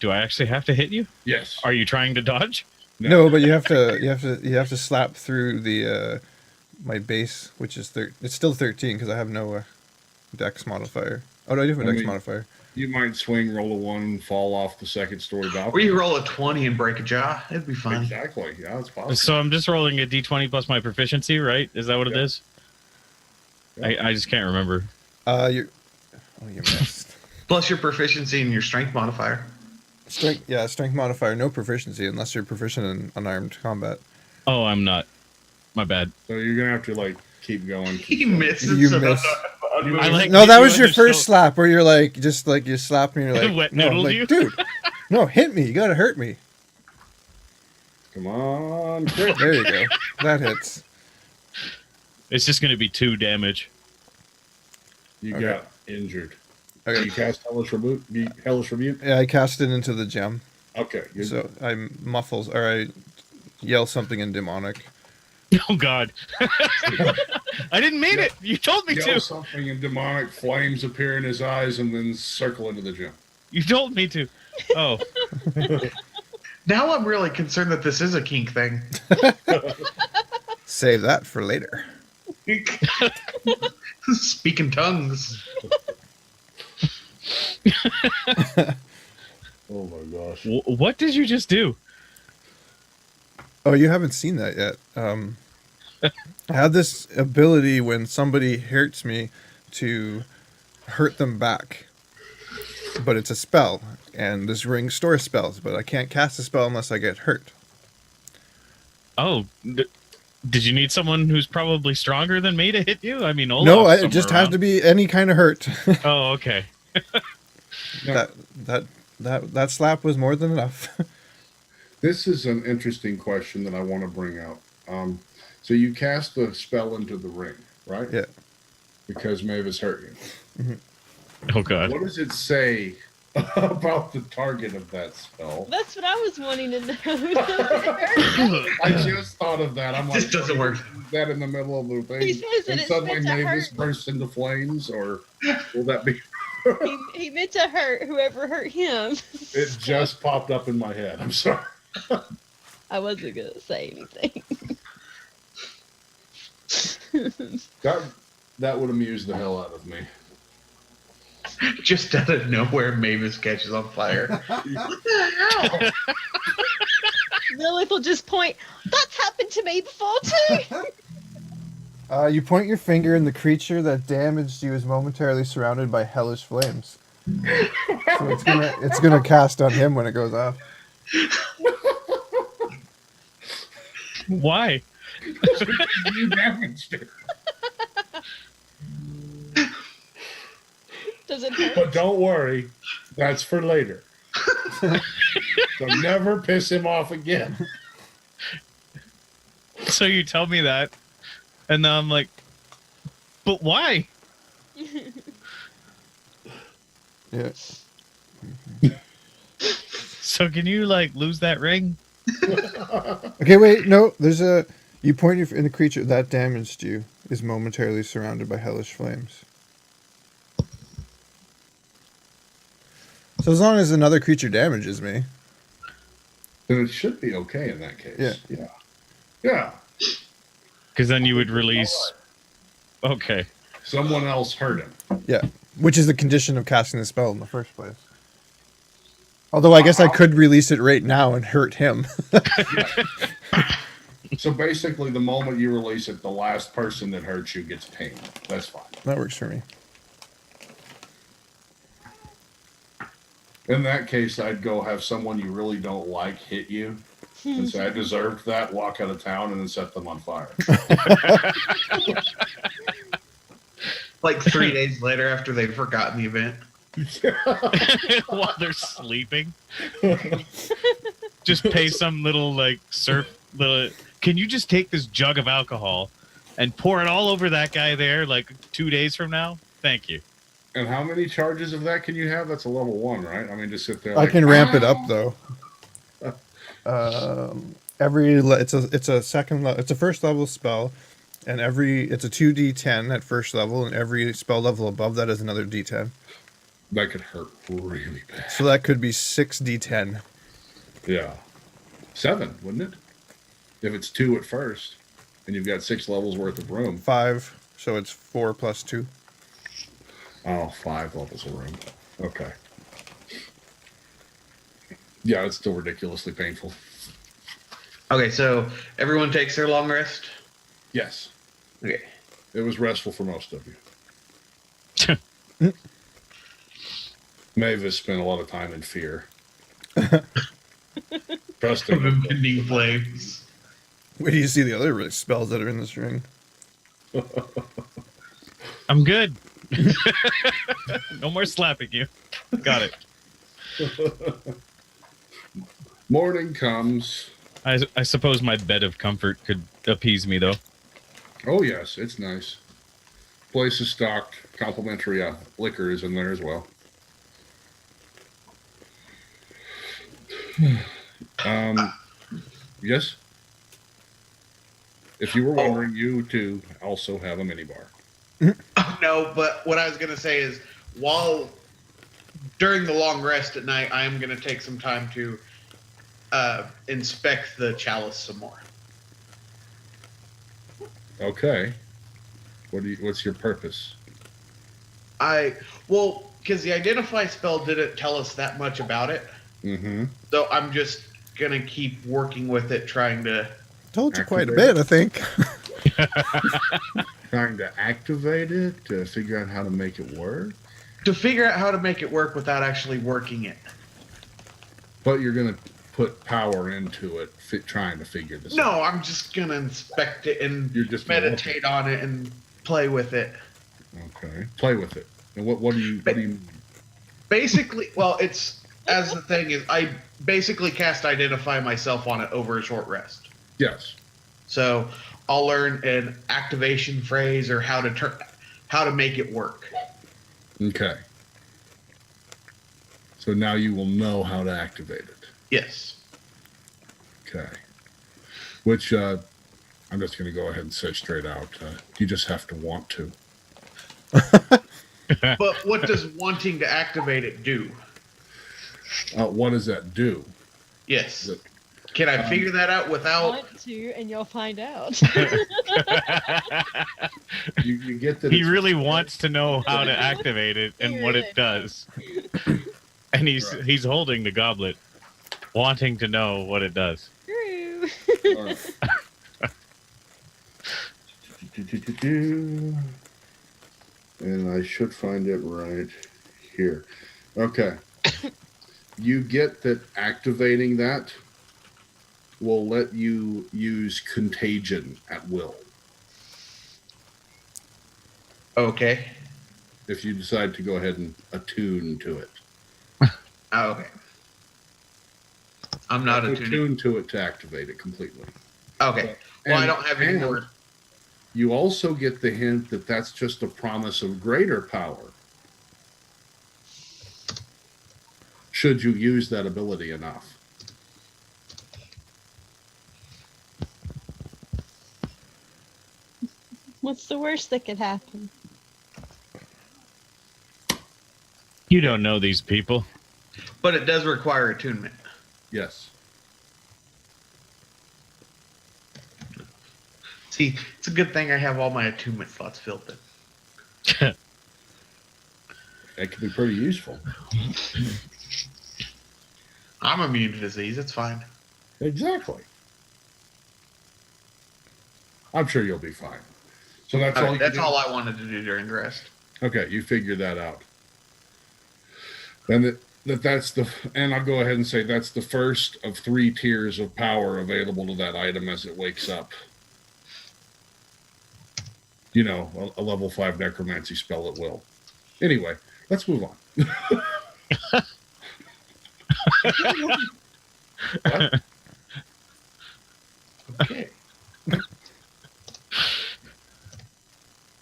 Do I actually have to hit you? Yes. Are you trying to dodge? No, but you have to slap through the my base, which is it's still 13 because I have no dex modifier. Oh no, I do have a I dex mean- modifier. You might swing, roll a 1, fall off the 2nd-story Or balcony. you roll a 20 and break a jaw. It'd be fun. Exactly. Yeah, it's possible. So I'm just rolling a D20 plus my proficiency, right? Is that what it Yeah. is? Yeah. I just can't remember. You missed. Plus your proficiency and your strength modifier. Strength modifier, no proficiency unless you're proficient in unarmed combat. Oh, I'm not. My bad. So you're going to have to, like, keep going. He misses. You so miss. I like No, that was your understood- first slap where you're like, just like you slapped me. And you're like, Wet no, I'm noodled like, you? dude, no, hit me. You gotta hurt me. Come on. Crit. There you go. That hits. It's just going to be 2 damage. You Okay. got injured. Okay. You cast Hellish Rebuke? Hellish Rebuke? Yeah, I cast it into the gem. Okay. Good. So I muffles, or I yell something in demonic. Oh God! I didn't mean it. You told me Yell to. something and demonic flames appear in his eyes and then circle into the gym. You told me to. Oh, Now I'm really concerned that this is a kink thing. Save that for later. Speak in tongues. Oh my gosh. what did you just do? Oh, you haven't seen that yet. I have this ability when somebody hurts me to hurt them back. But it's a spell, and this ring stores spells, but I can't cast a spell unless I get hurt. Oh, did you need someone who's probably stronger than me to hit you? I mean, No, Olaf's it just somewhere has to be any kind of hurt. Oh, okay. Now, That slap was more than enough. this is an interesting question that I want to bring out. So you cast the spell into the ring, right? Yeah. Because Maevis hurt you. Oh God. What does it say about the target of that spell? That's what I was wanting to know. I just thought of that. I'm like, This doesn't work. That in the middle of the thing, He says that and it's suddenly meant to Maevis hurt. bursts into flames, or will that be? he meant to hurt whoever hurt him. It just popped up in my head. I'm sorry. I wasn't gonna say anything. That would amuse the hell out of me. Just out of nowhere, Maevis catches on fire. What the hell? Lilith will just point. That's happened to me before too. You point your finger, and the creature that damaged you is momentarily surrounded by hellish flames. So it's gonna cast on him when it goes off. Why? You damaged it. Does it hurt? But don't worry, that's for later. So never piss him off again. So you tell me that, and now I'm like, but why? Yeah. So can you like lose that ring? Okay, wait, no. You point your and the creature that damaged you is momentarily surrounded by hellish flames. So as long as another creature damages me, Then it should be okay in that case. Yeah. Yeah. Yeah. Because then you would release. Okay. Someone else hurt him. yeah, which is the condition of casting the spell in the first place. Although I guess I could release it right now and hurt him. So basically, the moment you release it, the last person that hurts you gets pain. That's fine. That works for me. In that case, I'd go have someone you really don't like hit you and say, I deserved that, walk out of town, and then set them on fire. Like 3 days later, after they've forgotten the event. While they're sleeping. Just pay some little like can you just take this jug of alcohol and pour it all over that guy there like 2 days from now? Thank you. And how many charges of that can you have? That's a level 1, right? I mean, just sit there. I Like, can ramp it up though. It's a second level. It's a first level spell, and it's a 2d10 at first level, and every spell level above that is another d10. that could hurt really bad. So that could be 6d10. Yeah. 7, wouldn't it? If it's 2 at first, and you've got 6 levels worth of room. 5, so it's 4 plus 2. Oh, 5 levels of room. Okay. Yeah, it's still ridiculously painful. Okay, so everyone takes their long rest? Yes. Okay. It was restful for most of you. Maevis spent a lot of time in fear. Trusting From impending flames. Where do you see the other spells that are in this ring? I'm good. No more slapping you. Got it. Morning comes. I suppose my bed of comfort could appease me, though. Oh, yes, it's nice. Place is stocked. Complimentary liquor is in there as well. Yes? If you were wondering, you too also have a minibar. No, but what I was going to say is, during the long rest at night, I am going to take some time to inspect the chalice some more. Okay. What's your purpose? Because the identify spell didn't tell us that much about it. Mm-hmm. So I'm just going to keep working with it, trying to... Told you quite a bit, I think. Trying to activate it, to figure out how to make it work? To figure out how to make it work without actually working it. But you're going to put power into it, trying to figure this out. No, I'm just going to inspect it and You're just meditate on it and play with it. Okay. Play with it. And what do you mean? Basically, well, it's... As the thing is, I basically cast Identify myself on it over a short rest. Yes. So I'll learn an activation phrase or how to make it work. Okay. So now you will know how to activate it. Yes. Okay. Which I'm just going to go ahead and say straight out. You just have to want to. But what does wanting to activate it do? What does that do? Yes. Can I figure that out without... Want to, and you'll find out. You get that He really wants to know how to activate it and what it does. And he's holding the goblet, wanting to know what it does. True. All right. And I should find it right here. Okay. You get that activating that will let you use contagion at will. Okay. If you decide to go ahead and attune to it. Okay. I'm not attune to it to activate it completely. Okay. Well, I don't have any more. You also get the hint that that's just a promise of greater power. Should you use that ability enough. What's the worst that could happen? You don't know these people. But it does require attunement. Yes. See, it's a good thing I have all my attunement slots filled in. That could be pretty useful. I'm immune to disease. It's fine. Exactly. I'm sure you'll be fine. So that's Okay, all. That's all I wanted to do during the rest. Okay, you figured that out. Then and I'll go ahead and say that's the first of 3 tiers of power available to that item as it wakes up. You know, a level 5 necromancy spell at will. Anyway, let's move on. What? Okay.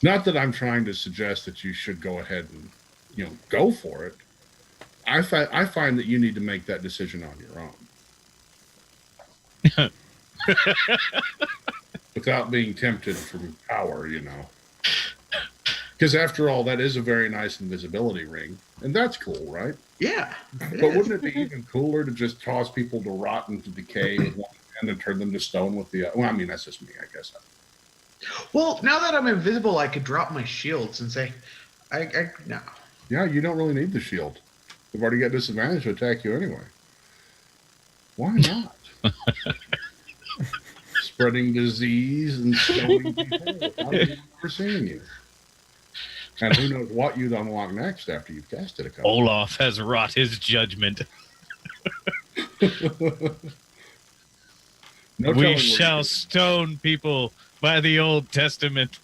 Not that I'm trying to suggest that you should go ahead and, go for it. I find that you need to make that decision on your own. Without being tempted from power, Because after all, that is a very nice invisibility ring. And that's cool, right? Yeah. But wouldn't it be even cooler to just cause people to rot and to decay with one hand and turn them to stone with the other? Well, I mean, that's just me, I guess. Well, now that I'm invisible, I could drop my shields and say, no. Yeah, you don't really need the shield. They've already got disadvantage to attack you anyway. Why not? Spreading disease and stoning people without anyone ever seeing you. And who knows what you'd unlock next after you've casted a couple. Olaf has wrought his judgment. No We telling shall stone people by the Old Testament.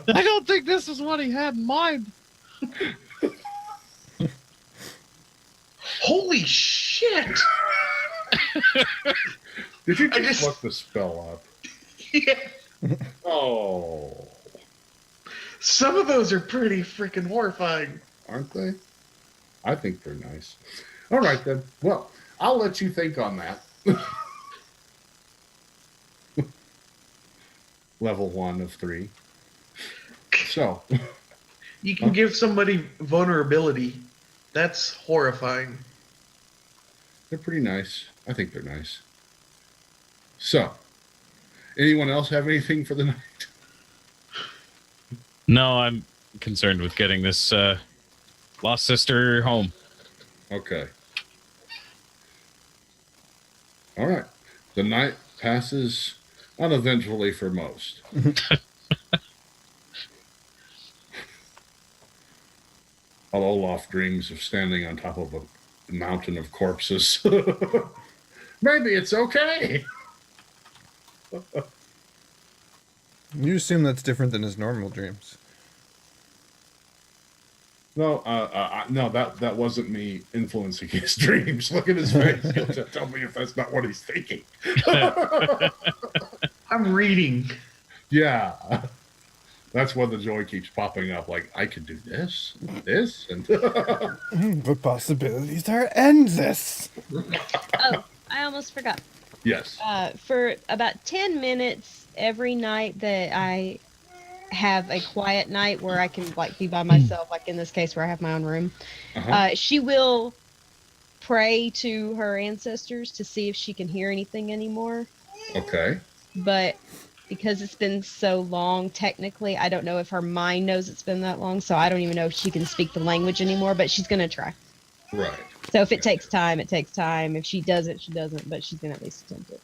I don't think this is what he had in mind. Holy shit! Did you just look the spell up? Yeah. Oh. Some of those are pretty freaking horrifying. Aren't they? I think they're nice. All right, then. Well, I'll let you think on that. level 1 of 3. So, You can give somebody vulnerability. That's horrifying. they're pretty nice. I think they're nice. So, anyone else have anything for the night? No, I'm concerned with getting this lost sister home. Okay. All right. The night passes uneventfully for most. While Olaf dreams of standing on top of a mountain of corpses. Maybe it's okay. You assume that's different than his normal dreams. No, no, that wasn't me influencing his dreams. Look at his face. He'll just tell me if that's not what he's thinking. I'm reading. Yeah. That's when the joy keeps popping up. Like, I could do this, and The possibilities are endless. Oh, I almost forgot. yes. For about 10 minutes every night that I have a quiet night where I can like be by myself, like in this case where I have my own room, she will pray to her ancestors to see if she can hear anything anymore. Okay. But because it's been so long, technically, I don't know if her mind knows it's been that long, so I don't even know if she can speak the language anymore, but she's going to try. Right. So if it takes time, it takes time. If she doesn't, she doesn't, but she's going to at least attempt it.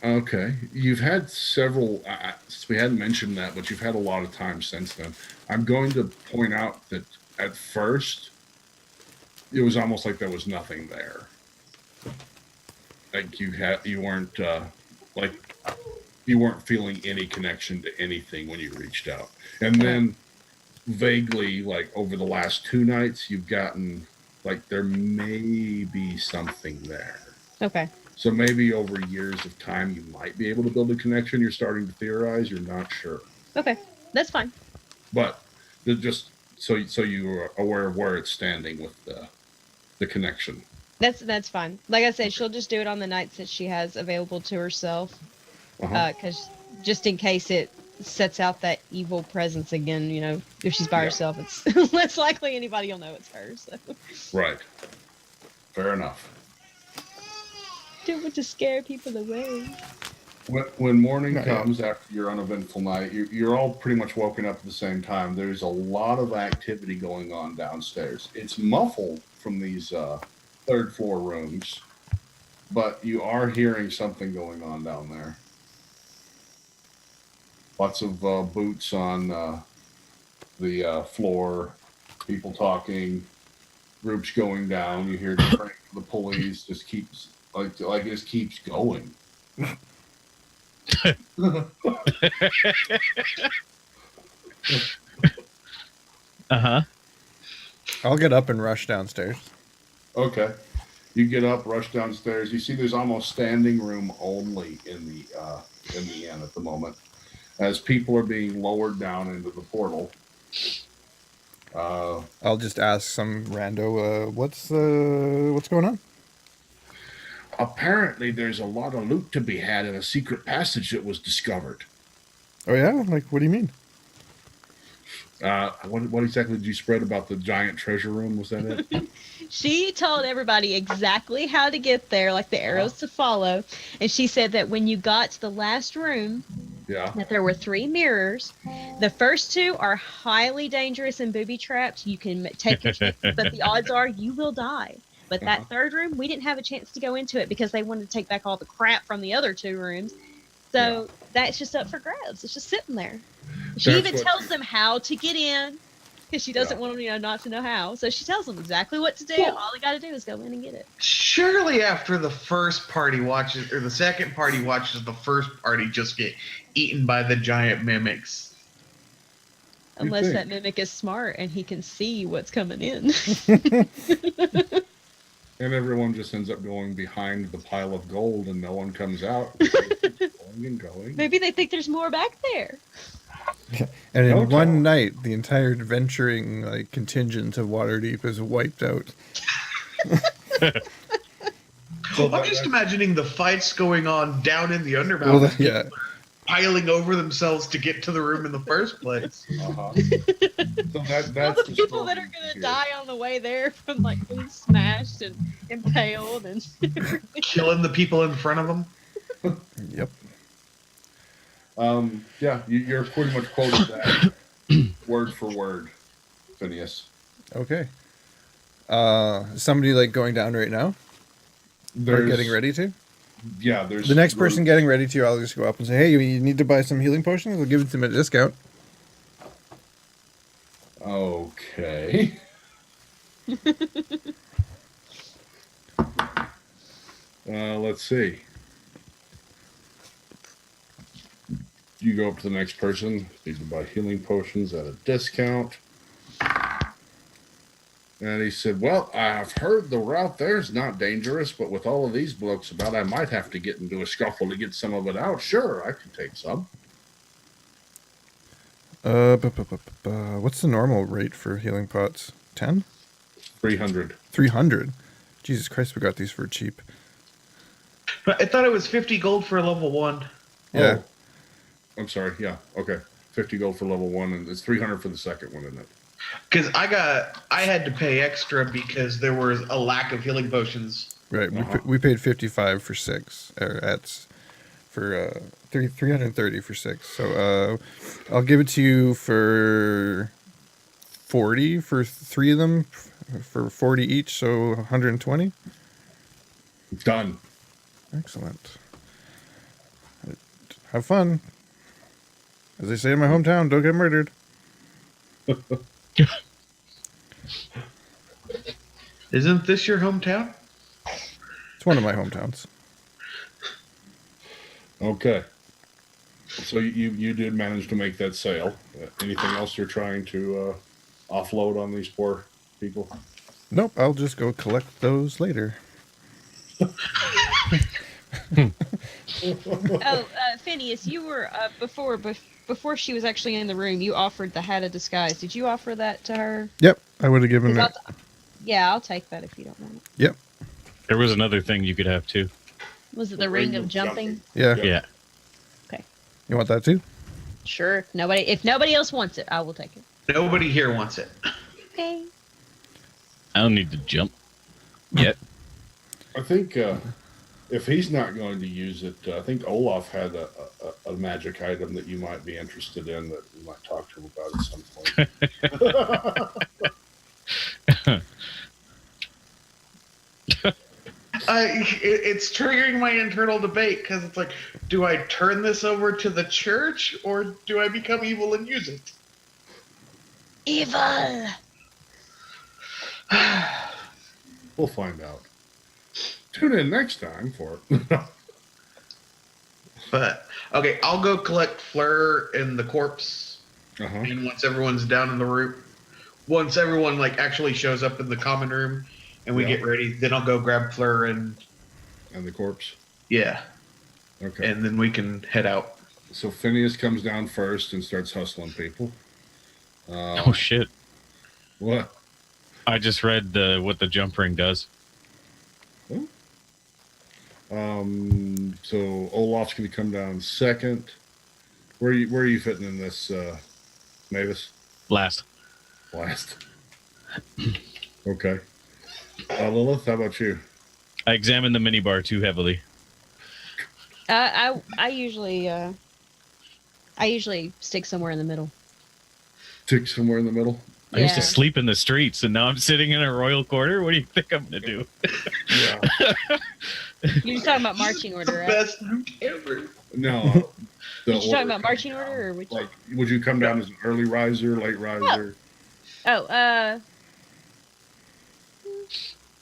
Okay. You've had several, we hadn't mentioned that, but you've had a lot of time since then. I'm going to point out that at first, it was almost like there was nothing there. Like you weren't, you weren't feeling any connection to anything when you reached out. And then vaguely, like over the last 2 nights, you've gotten like there may be something there. Okay. So maybe over years of time, you might be able to build a connection. You're starting to theorize. You're not sure. Okay. That's fine. But just so you are aware of where it's standing with the connection. That's fine. Like I said, she'll just do it on the nights that she has available to herself. Because just in case it sets out that evil presence again, you know, if she's by herself, it's less likely anybody will know it's her. So. Right. Fair enough. Do it to scare people away. When morning comes after your uneventful night, you're all pretty much woken up at the same time. There's a lot of activity going on downstairs. It's muffled from these third floor rooms, but you are hearing something going on down there. Lots of boots on the floor, people talking, groups going down. You hear the pulleys just keeps like it just keeps going. I'll get up and rush downstairs. Okay. You get up, rush downstairs. You see there's almost standing room only in the inn at the moment, as people are being lowered down into the portal. I'll just ask some rando, what's going on? Apparently, there's a lot of loot to be had in a secret passage that was discovered. Oh yeah? Like, what do you mean? What exactly did you spread about the giant treasure room? Was that it? She told everybody exactly how to get there, like the arrows to follow. And she said that when you got to the last room, that there were 3 mirrors. The first 2 are highly dangerous and booby-trapped. You can take your chances, but the odds are you will die. But that third room, we didn't have a chance to go into it because they wanted to take back all the crap from the other 2 rooms. So that's just up for grabs. It's just sitting there. She even tells them how to get in because she doesn't want them, not to know how. So she tells them exactly what to do. Well, all they got to do is go in and get it. Surely after the first party watches, or the second party watches the first party just get eaten by the giant mimics. Unless that mimic is smart and he can see what's coming in. And everyone just ends up going behind the pile of gold and no one comes out. Going and going. Maybe they think there's more back there. And in one night, the entire adventuring contingent of Waterdeep is wiped out. I'm just imagining the fights going on down in the Undermountain. Well, yeah. piling over themselves to get to the room in the first place. Uh-huh. So All that's the the people that story are gonna here. die on the way there from like being smashed and impaled and everything. Killing the people in front of them. Yep. Yeah, you're pretty much quoted that word for word, Finias. Okay. Somebody like going down right now? Or getting ready to? Yeah, there's The next person getting ready to, I'll just go up and say, hey, you need to buy some healing potions? I'll give them a discount. Okay. Let's see. You go up to the next person. Need to buy healing potions at a discount. And he said, well, I've heard the route there's not dangerous, but with all of these blokes about, I might have to get into a scuffle to get some of it out. Sure, I can take some. What's the normal rate for healing pots? 10? 300. 300? Jesus Christ, we got these for cheap. But I thought it was 50 gold for a level 1. Yeah. Oh, I'm sorry. Yeah. Okay. 50 gold for level 1, and it's 300 for the second one, isn't it? Because I had to pay extra because there was a lack of healing potions. Right. Uh-huh. We paid 55 for 6. For 330 for 6. So I'll give it to you for 40 for 3 of them, for 40 each, so 120. Done. Excellent. Have fun. As they say in my hometown, don't get murdered. Isn't this your hometown? It's one of my hometowns. Okay. So you did manage to make that sale. Anything else you're trying to offload on these poor people? Nope, I'll just go collect those later. Phineas, you were before she was actually in the room. You offered the hat of disguise. Did you offer that to her? Yep, I would have given it. Yeah, I'll take that if you don't want it. Yep. There was another thing you could have too. Was it the ring of jumping? Yeah. Yeah. Okay. You want that too? Sure. If nobody else wants it, I will take it. Nobody here wants it. Okay. I don't need to jump yet. I think if he's not going to use it, I think Olaf had a magic item that you might be interested in that you might talk to him about at some point. It's triggering my internal debate because it's like, do I turn this over to the church or do I become evil and use it? Evil. We'll find out. Tune in next time for it. But okay, I'll go collect Fleur and the corpse. Uh-huh. And once everyone's down in the room, once everyone like actually shows up in the common room and we Yeah. get ready, then I'll go grab Fleur and And the corpse. yeah, Okay. and then we can head out. So Phineas comes down first and starts hustling people. Oh shit! What? I just read what the jump ring does. So Olaf's going to come down second. Where are you fitting in this, Maevis? Last. Last. Okay. Lilith, how about you? I examined the minibar too heavily. I usually stick somewhere in the middle. Tick somewhere in the middle. I used to Yeah. sleep in the streets, and now I'm sitting in a royal quarter. What do you think I'm gonna do? Yeah. You're talking about marching order, right? Best loot ever. No. You're talking about marching order, or which? Like, would you come down as an early riser, late riser?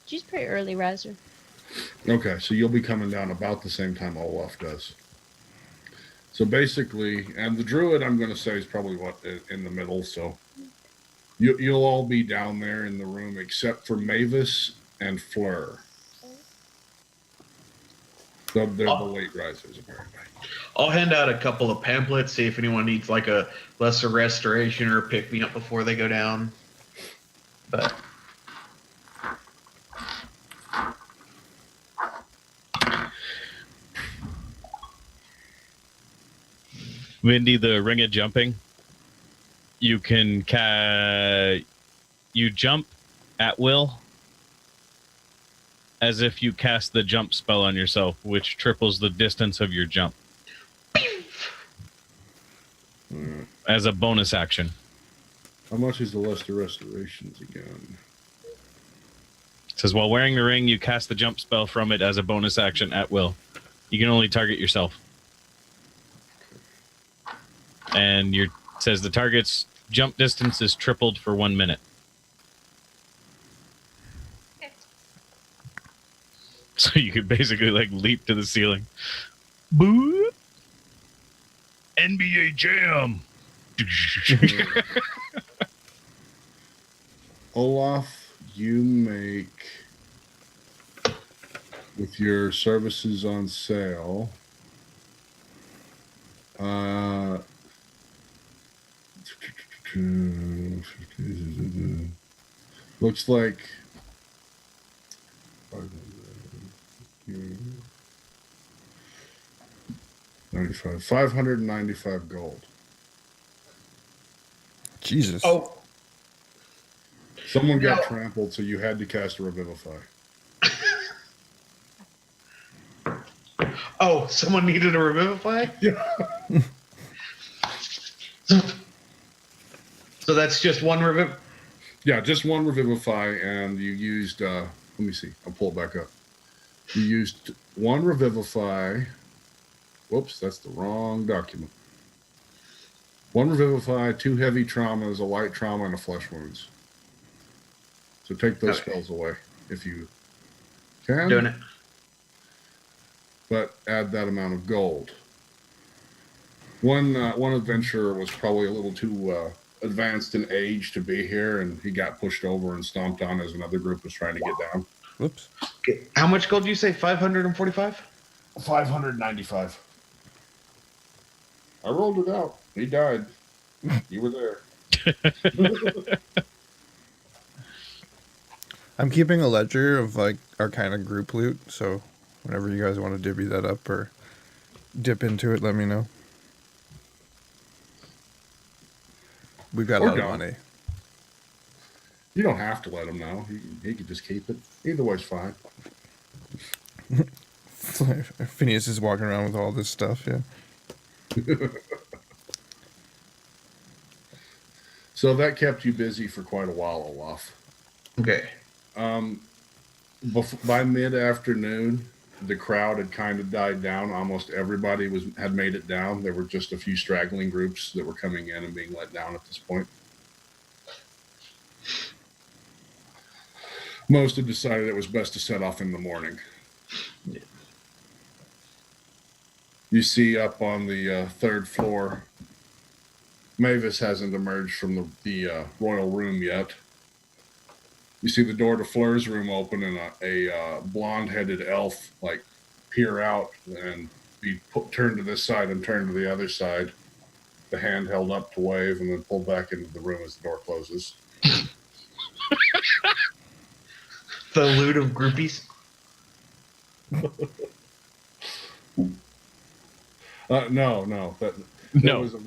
She's pretty early riser. Okay, so you'll be coming down about the same time Olaf does. So basically, and the druid, I'm going to say, is probably in the middle. So you'll all be down there in the room except for Maevis and Fleur. They're the late risers, apparently. I'll hand out a couple of pamphlets, see if anyone needs like a lesser restoration or pick me up before they go down. But Windy, the ring of jumping. You can you jump at will, as if you cast the jump spell on yourself, which triples the distance of your jump. As a bonus action. How much is the Luster Restorations again? It says, while wearing the ring, you cast the jump spell from it as a bonus action at will. You can only target yourself. And says the target's jump distance is tripled for 1 minute. Okay. So you could basically like leap to the ceiling. Boo! NBA Jam! Olaf, you make, with your services on sale, looks like 595 gold. Jesus. Oh, Someone got No. trampled, so you had to cast a Revivify. oh, someone needed a revivify? Yeah. So that's just one reviv. Yeah, just one Revivify, and you used, let me see, I'll pull it back up. You used one Revivify. Whoops, that's the wrong document. One Revivify, 2 heavy traumas, a light trauma, and a flesh wounds. So take those Okay. spells away if you can. Doing it. But add that amount of gold. One adventurer was probably a little too advanced in age to be here, and he got pushed over and stomped on as another group was trying to get down. Whoops. Okay. How much gold do you say? 545? 595. I rolled it out. He died. You were there. I'm keeping a ledger of like our kind of group loot, so whenever you guys want to divvy that up or dip into it, let me know. We've got a Or lot of don't. money. You don't have to let him know. He could just keep it. Either way's fine. Phineas is walking around with all this stuff, yeah. So that kept you busy for quite a while, Olaf. Okay. By mid-afternoon, the crowd had kind of died down. Almost everybody had made it down. There were just a few straggling groups that were coming in and being let down at this point. Most had decided it was best to set off in the morning. Yeah. You see up on the third floor, Maevis hasn't emerged from the royal room yet. You see the door to Fleur's room open, and a blonde-headed elf like peer out and be turned to this side and turned to the other side. The hand held up to wave, and then pulled back into the room as the door closes. The loot of groupies. No. That No. was a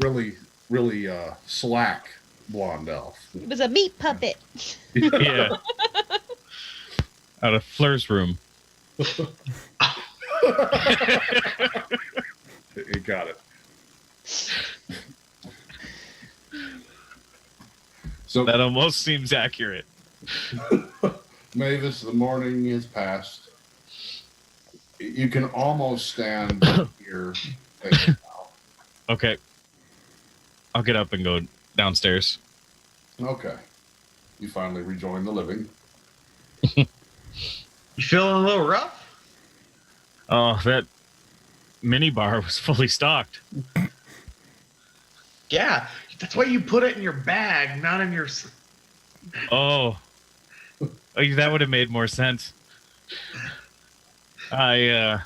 really slack blonde elf. It was a meat puppet. Yeah. Out of Fleur's room. It got it. So That almost seems accurate. Maevis, the morning is past. You can almost stand here. Okay. I'll get up and go downstairs. Okay. You finally rejoin the living. You feeling a little rough? Oh, that mini bar was fully stocked. Yeah. That's why you put it in your bag, not in your. Oh, that would have made more sense. I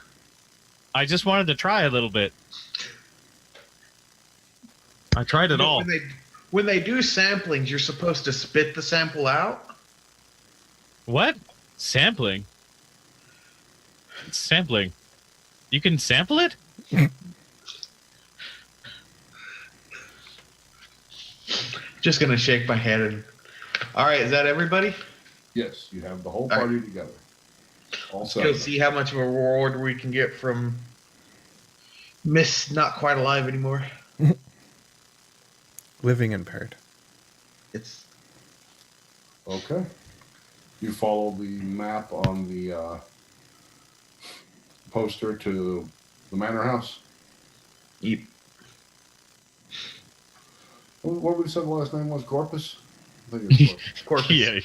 just wanted to try a little bit. I tried it all. When they do samplings, you're supposed to spit the sample out. What? Sampling? Sampling. You can sample it? Just gonna shake my head and. All right, is that everybody? Yes, you have the whole party together. Let's go see how much of a reward we can get from Miss Not Quite Alive anymore. Living impaired. It's Okay. You follow the map on the poster to the manor house. Yep. What we said the last name was? Corpus? I think it was Corpus. Yeah.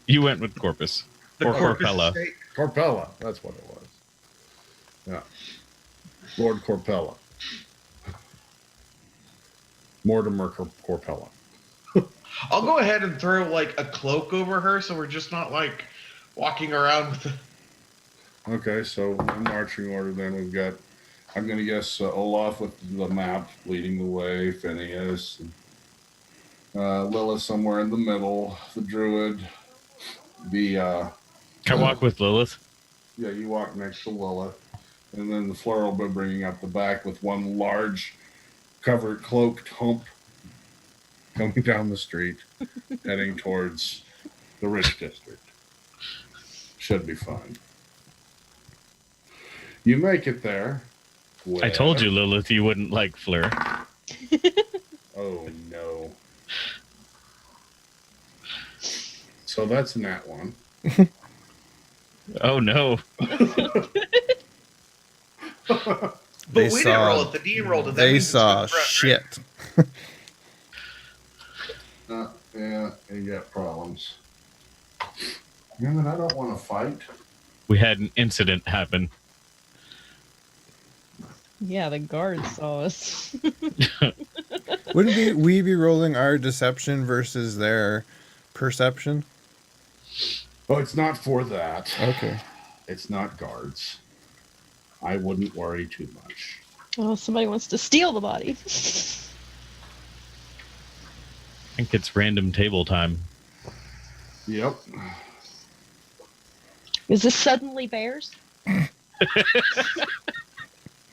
You went with Corpus. The Or Corpus Corpella. estate. Corpella. That's what it was. Yeah. Lord Corpella. Mortimer Corpella. I'll go ahead and throw like a cloak over her, so we're just not like walking around with the. Okay, so in marching order then we've got, I'm going to guess Olaf with the map leading the way, Finias, Lilith somewhere in the middle, the druid, the... Can I walk with Lilith? Yeah, you walk next to Lilith, and then the Fleur will be bringing up the back with one large covered cloaked hump coming down the street, heading towards the rich district. Should be fine. You make it there. I told you, Lilith, you wouldn't like Fleur. Oh, no. So that's that one. Oh, no. But They we didn't saw- roll it. The D rolled it. That They means it's saw in front, right? shit. Yeah, you got problems. Yeah, but I don't want to fight. We had an incident happen. Yeah, the guards saw us. Wouldn't we be rolling our deception versus their perception? Oh, it's not for that. Okay. It's not guards. I wouldn't worry too much. Oh, somebody wants to steal the body. I think it's random table time. Yep. Is this suddenly bears?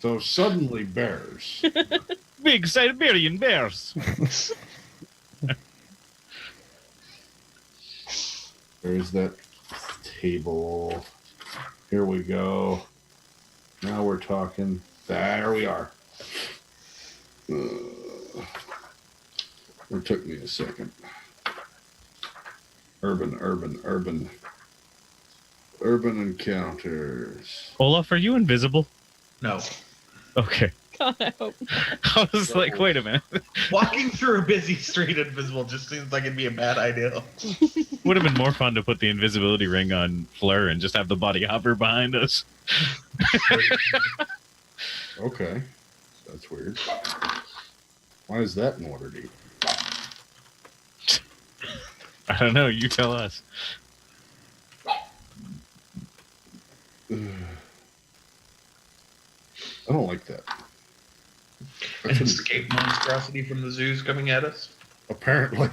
So suddenly bears. Big Siberian bears. There's that table. Here we go. Now we're talking. There we are. It took me a second. Urban encounters. Olaf, are you invisible? No. Okay. God, I hope not. I was like, wait a minute. Walking through a busy street invisible just seems like it'd be a bad idea. Would have been more fun to put the invisibility ring on Fleur and just have the body hover behind us. Okay. That's weird. Why is that in order, D? I don't know. You tell us. I don't like that. An escape monstrosity from the zoos coming at us. Apparently.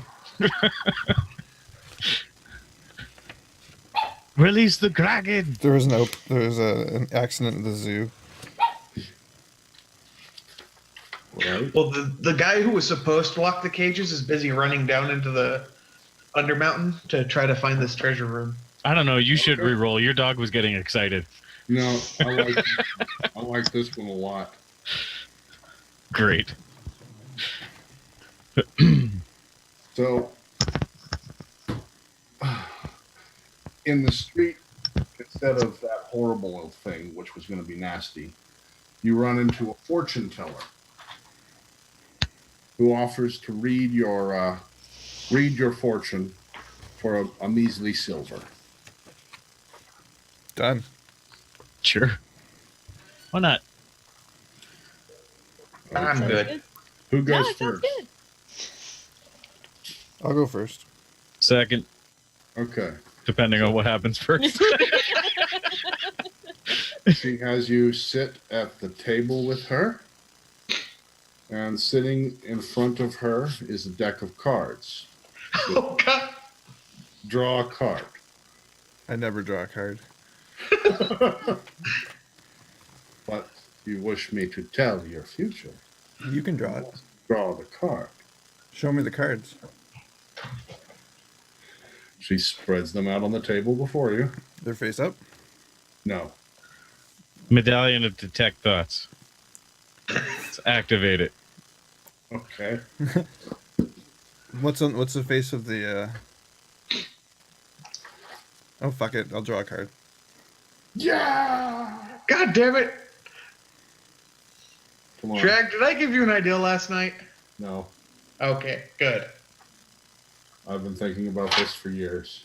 Release the dragon. There was an accident at the zoo. Right? Well, the guy who was supposed to lock the cages is busy running down into the Undermountain to try to find this treasure room. I don't know. You should Okay. re-roll. Your dog was getting excited. No, I like this one a lot. Great. So, in the street, instead of that horrible thing, which was going to be nasty, you run into a fortune teller who offers to read your fortune for a measly silver. Done. Sure. Why not? I'm Okay. good. Who No, goes it sounds first? good. I'll go first. Second, Okay. depending on what happens first. She has you sit at the table with her, and sitting in front of her is a deck of cards. Oh, God. Draw a card. I never draw a card. But you wish me to tell your future. You can draw it. Draw the card. Show me the cards. She spreads them out on the table before you. They're face up. No. Medallion of Detect Thoughts. Let's activate it. Okay. What's the face of the? Oh fuck it! I'll draw a card. Yeah. God damn it! Come on. Shrag, did I give you an idea last night? No. Okay, good. I've been thinking about this for years.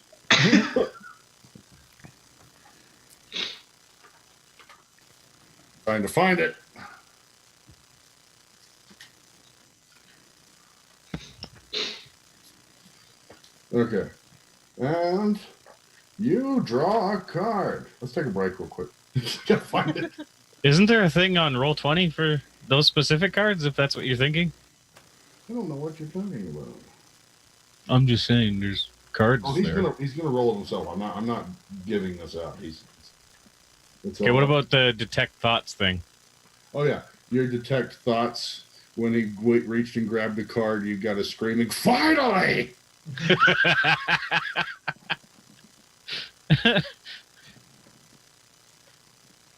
Trying to find it. Okay. And you draw a card. Let's take a break real quick. Gotta find it. Isn't there a thing on Roll20 for those specific cards, if that's what you're thinking? I don't know what you're talking about. I'm just saying there's cards Oh, he's there. gonna roll it himself. I'm not giving this out. Okay, what about the Detect Thoughts thing? Oh yeah, your detect thoughts. When he reached and grabbed the card, you got a screaming, "Finally!"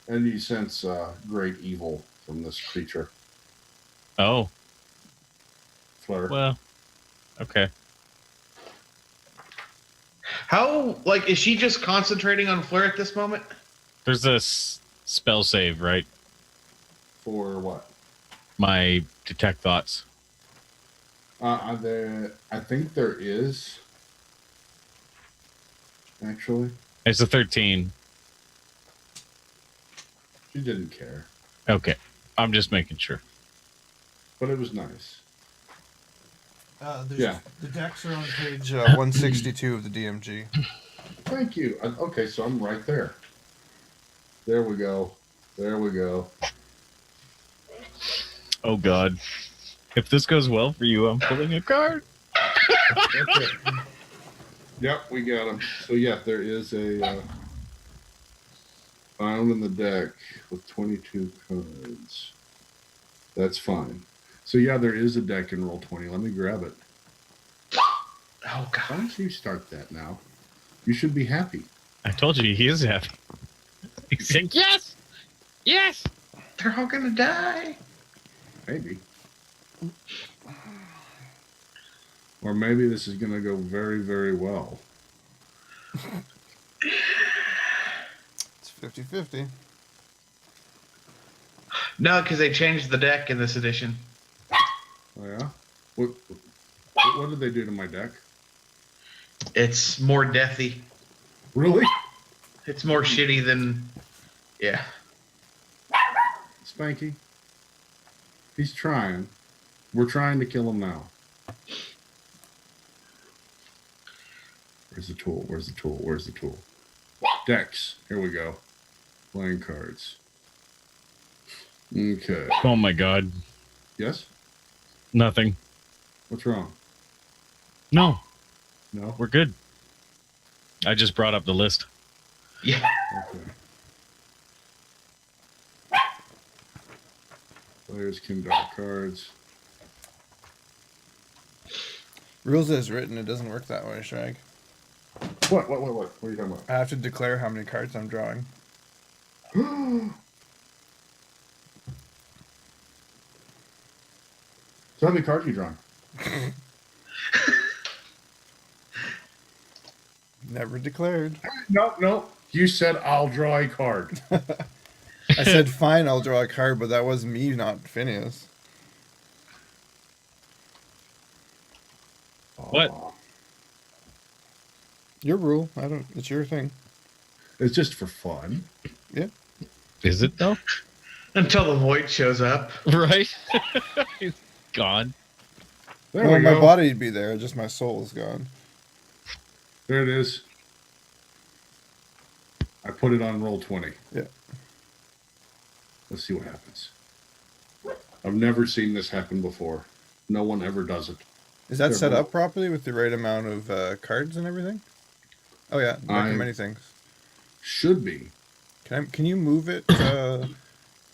And you sense great evil from this creature. Oh, Fleur. well, okay. How, like, is she just concentrating on Fleur at this moment? There's a spell save, right? For what? My Detect Thoughts. I think there is. Actually, It's a 13. she didn't care, Okay, I'm just making sure. but it was nice. Yeah. The decks are on page 162 of the DMG. Thank you. Okay, so I'm right there. There we go. There we go. Oh God, if this goes well for you, I'm pulling a card. Okay. Yep, we got him. So yeah, there is a found in the deck with 22 cards. That's fine. So yeah, there is a deck in Roll20. Let me grab it. Oh, Why God. don't you start that now? You should be happy. I told you he is happy. He's saying yes, yes. They're all gonna die. Maybe. Or maybe this is going to go very, very well. It's 50-50. No, because they changed the deck in this edition. Oh yeah? What did they do to my deck? It's more deathy. Really? It's more shitty than... Yeah. Spanky? He's trying. We're trying to kill him now. Where's the tool? Where's the tool? Where's the tool? Decks. Here we go. Playing cards. Okay. Oh my God, Yes? nothing. What's wrong? No, No? we're good. I just brought up the list. Yeah. Okay. Players can draw cards. Rules as written, it doesn't work that way, Shragg. What? What are you talking I have to declare how many cards I'm drawing. about? So how many cards are you drawing? Never declared. No. You said I'll draw a card. I said fine, I'll draw a card, but that was me, not Finias. What? Aw. Your rule. It's your thing. It's just for fun. Yeah. Is it though? Until the void shows up. Right? He's gone. There Well, we my go. body'd be there, just my soul is gone. There it is. I put it on Roll20. Yeah. Let's see what happens. I've never seen this happen before. No one ever does it. Is that Sure, set well- up properly with the right amount of cards and everything? Oh yeah, there are many things. Should be. Can you move it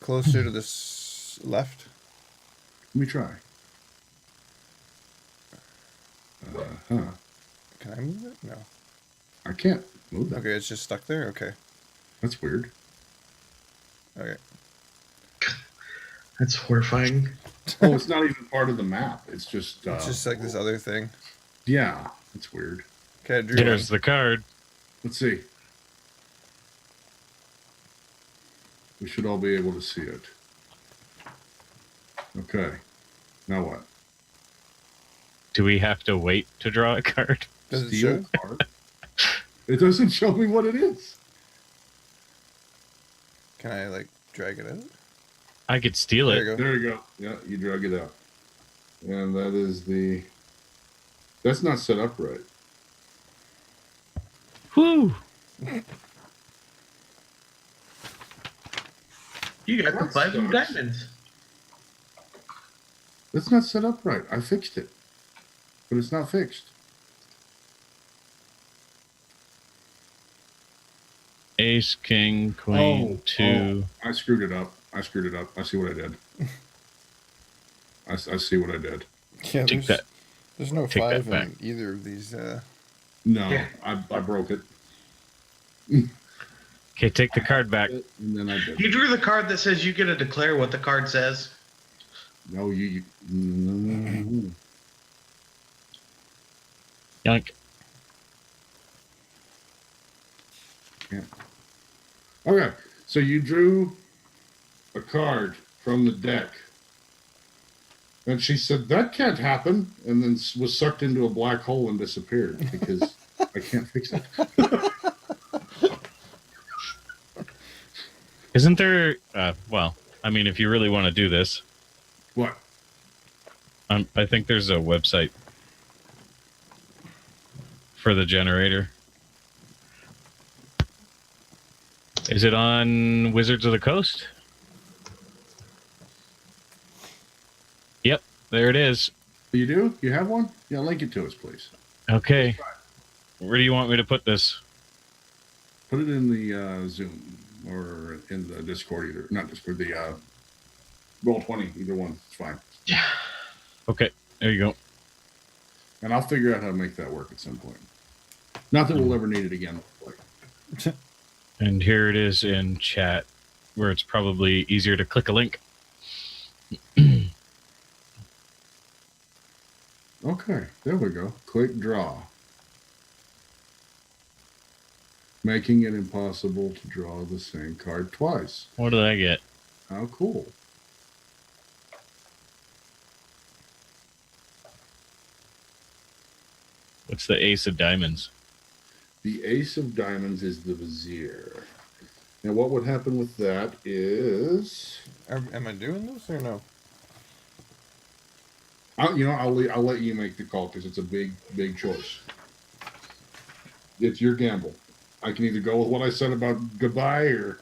closer to this left? Let me try. Huh. Can I move it? No. I can't move that. Okay, it's just stuck there? Okay. That's weird. Okay. That's horrifying. Oh, it's not even part of the map. It's just like this other thing. yeah, it's weird. Okay, I drew There's one. the card. Let's see. We should all be able to see it. Okay. Now what? Do we have to wait to draw a card? Does it Steel show? card? It doesn't show me what it is. Can I, like, drag it out? I could steal There it. you go. There you go. Yeah, you drag it out. And that is the... That's not set up right. Whew. You got the That 5 of sucks. diamonds. That's not set up right. I fixed it. But it's not fixed. Ace, king, queen, two. I screwed it up. I see what I did. I see what I did. Yeah, Take that. there's no Take that 5 back. in either of these. No, Yeah. I broke it. Okay, take the card back. And then I did. You drew the card that says you get to declare what the card says. No, you no. Yoink. Yeah. Okay, so you drew a card from the deck. And she said, that can't happen, and then was sucked into a black hole and disappeared because I can't fix it. Isn't there? Well, I mean, if you really want to do this, What? I think there's a website for the generator. Is it on Wizards of the Coast? Yep, there it is. You do? You have one? Yeah, link it to us, please. Okay. Where do you want me to put this? Put it in the Zoom or in the Discord, either. Not Discord, the Roll20, either one. It's fine. Okay, there you go. And I'll figure out how to make that work at some point. Not that we'll ever need it again. And here it is in chat, where it's probably easier to click a link. Okay, there we go. Click draw. Making it impossible to draw the same card twice. What did I get? How cool. What's the Ace of Diamonds? The Ace of Diamonds is the Vizier. Now, what would happen with that is... Am I doing this or no? I'll let you make the call because it's a big choice. It's your gamble. I can either go with what I said about goodbye or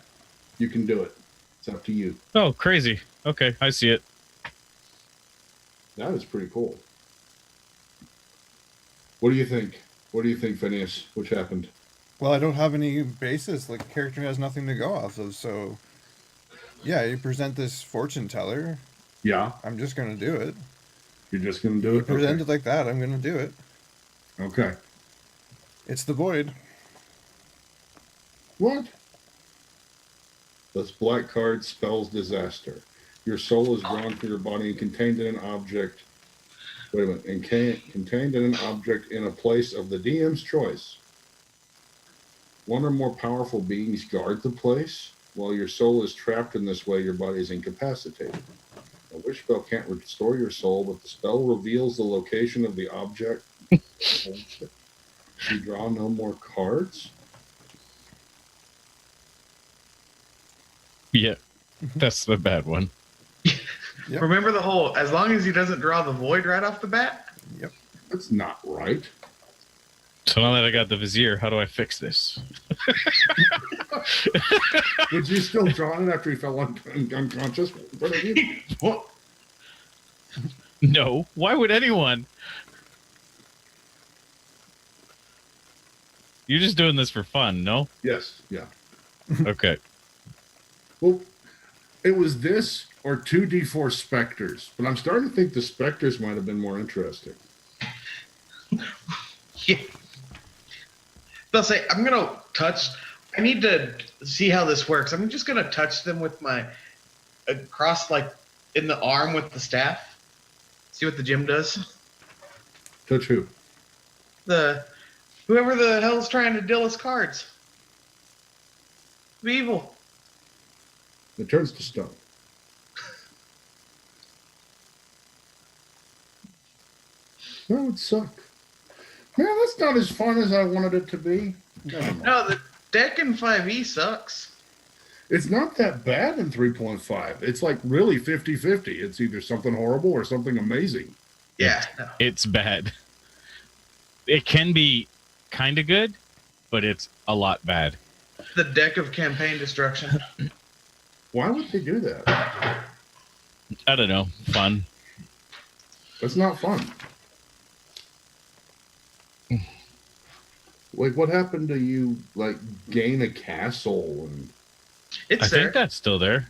you can do it. It's up to you. Oh, crazy. Okay, I see it. That is pretty cool. What do you think? What do you think, Finias? Which happened? Well, I don't have any basis. Like, the character has nothing to go off of, so... Yeah, you present this fortune teller. Yeah, I'm just going to do it. you're just going to do You it? present it like that, I'm going to do it. Okay. It's the void. What? This black card spells disaster. Your soul is drawn from your body and contained in an object. Wait a minute. And contained in an object in a place of the DM's choice. One or more powerful beings guard the place. While your soul is trapped in this way, your body is incapacitated. A wish spell can't restore your soul, but the spell reveals the location of the object. You draw no more cards? Yeah, that's the bad one. Yep. Remember the whole, as long as he doesn't draw the void right off the bat? Yep. That's not right. So now that I got the Vizier, how do I fix this? Did you still draw it after he fell unconscious? What did you? What? No, why would anyone? You're just doing this for fun, no? Yes, yeah. Okay. Well, it was this or 2d4 specters, but I'm starting to think the specters might have been more interesting. Yeah. They'll say, I'm going to touch. I need to see how this works. I'm just going to touch them with my across, like, in the arm with the staff. See what the gym does. Touch who? Whoever the hell's trying to deal us cards. Be evil. It turns to stone. That would suck. Man, that's not as fun as I wanted it to be. No, the deck in 5e sucks. It's not that bad in 3.5. It's like really 50-50. It's either something horrible or something amazing. Yeah. No. It's bad. It can be kind of good, but it's a lot bad. The deck of campaign destruction. Why would they do that? I don't know. Fun. That's not fun. Like, what happened to you, like, gain a castle and It's I there. think that's still there.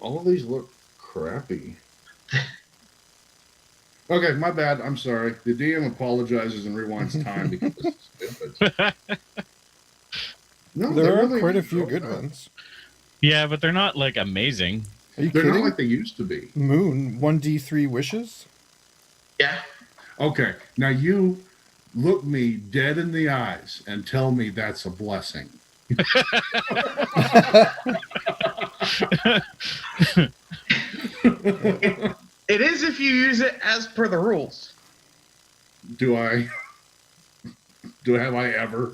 all of these look crappy. Okay, my bad. I'm sorry. The DM apologizes and rewinds time because this is stupid. No, There they are really quite a are. few good ones. Yeah, but they're not like amazing. Are you They're kidding? not like they used to be. Moon 1d3 wishes. Yeah. Okay, now you look me dead in the eyes and tell me that's a blessing. It is if you use it as per the rules. Do I? Have I ever?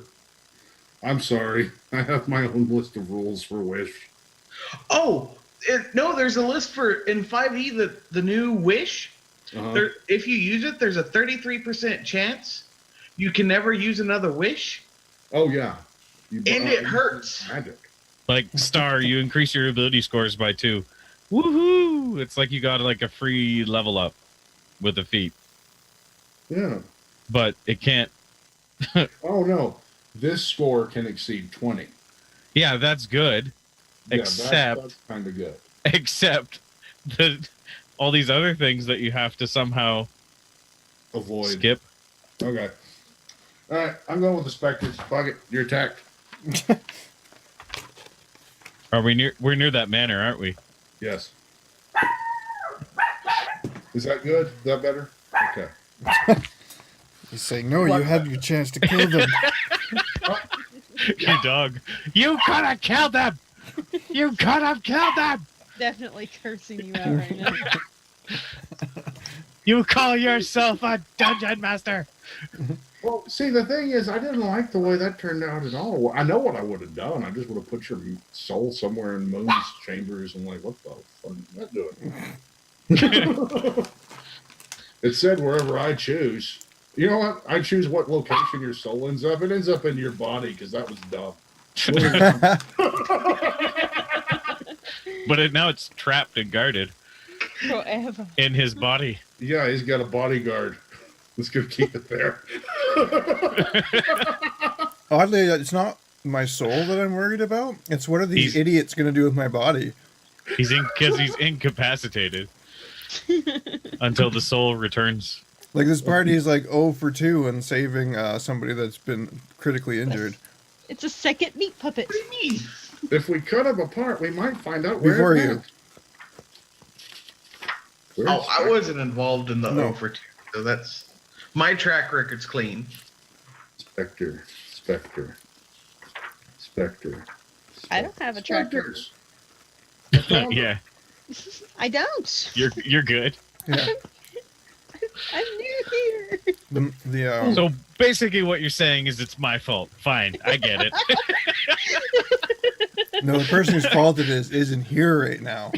I'm sorry. I have my own list of rules for Wish. Oh, no, there's a list for in 5e the new Wish. Uh-huh. There, if you use it, there's a 33% chance you can never use another wish, Oh yeah, and it hurts. Magic. Like Star, you increase your ability scores by 2. Woohoo! It's like you got like a free level up with a feat, Yeah. but it can't. Oh no, this score can exceed 20. Yeah, that's good. Yeah, Except- that's kind of good. Except all these other things that you have to somehow Avoid. skip. Okay. All right, I'm going with the specters. Fuck it, you're attacked. Are we near? We're near that manor, aren't we? Yes. Is that good? Is that better? Okay. He's saying, no, you had your chance to kill them. Your dog. You could have killed them. You could have killed them. Definitely cursing you out right now. You call yourself a dungeon master. Well, see, the thing is, I didn't like the way that turned out at all. I know what I would have done. I just would have put your soul somewhere in Moon's chambers and like, what the fuck is that doing? It said wherever I choose. You know what? I choose what location your soul ends up. It ends up in your body because that was dumb. But now it's trapped and guarded Forever. in his body. Yeah, he's got a bodyguard. Let's go keep it there. Oddly, it's not my soul that I'm worried about. It's what are these He's- idiots going to do with my body? He's because he's incapacitated until the soul returns. Like this party is like 0 for 2 and saving somebody that's been critically injured. It's a second meat puppet. If we cut him apart, we might find out where Before it you. went. Where's Oh, I wasn't involved in the No. 0 for 2, so that's my track record's clean. Spectre. I don't have a track record. Spectres. Yeah, I don't. you're good. Yeah. I'm new here. So basically, what you're saying is it's my fault. Fine, I get it. No, the person whose fault it is isn't here right now.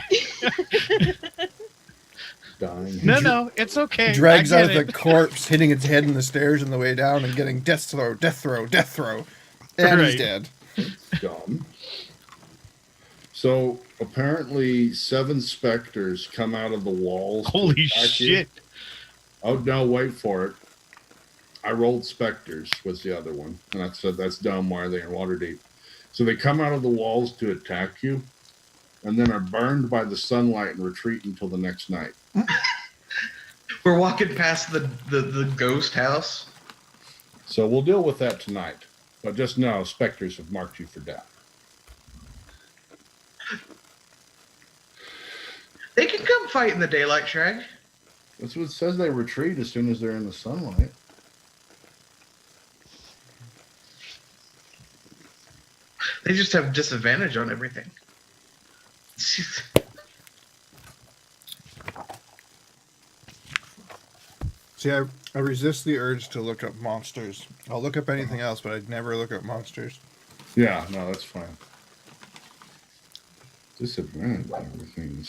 Dying. No, it's okay. Drags I out get the corpse, hitting its head in the stairs on the way down and getting death throw. And he's Right. dead. Dumb. So apparently 7 specters come out of the walls. to Holy attack you. shit! Oh no, wait for it. I rolled specters was the other one. And I said that's dumb, why are they in Waterdeep? So they come out of the walls to attack you and then are burned by the sunlight and retreat until the next night. We're walking past the ghost house. So we'll deal with that tonight. But just know, specters have marked you for death. They can come fight in the daylight, Sragg. That's what it says. They retreat as soon as they're in the sunlight. They just have disadvantage on everything. See, I resist the urge to look up monsters. I'll look up anything else, but I'd never look up monsters. Yeah, no, that's fine. Disadvantage on everything.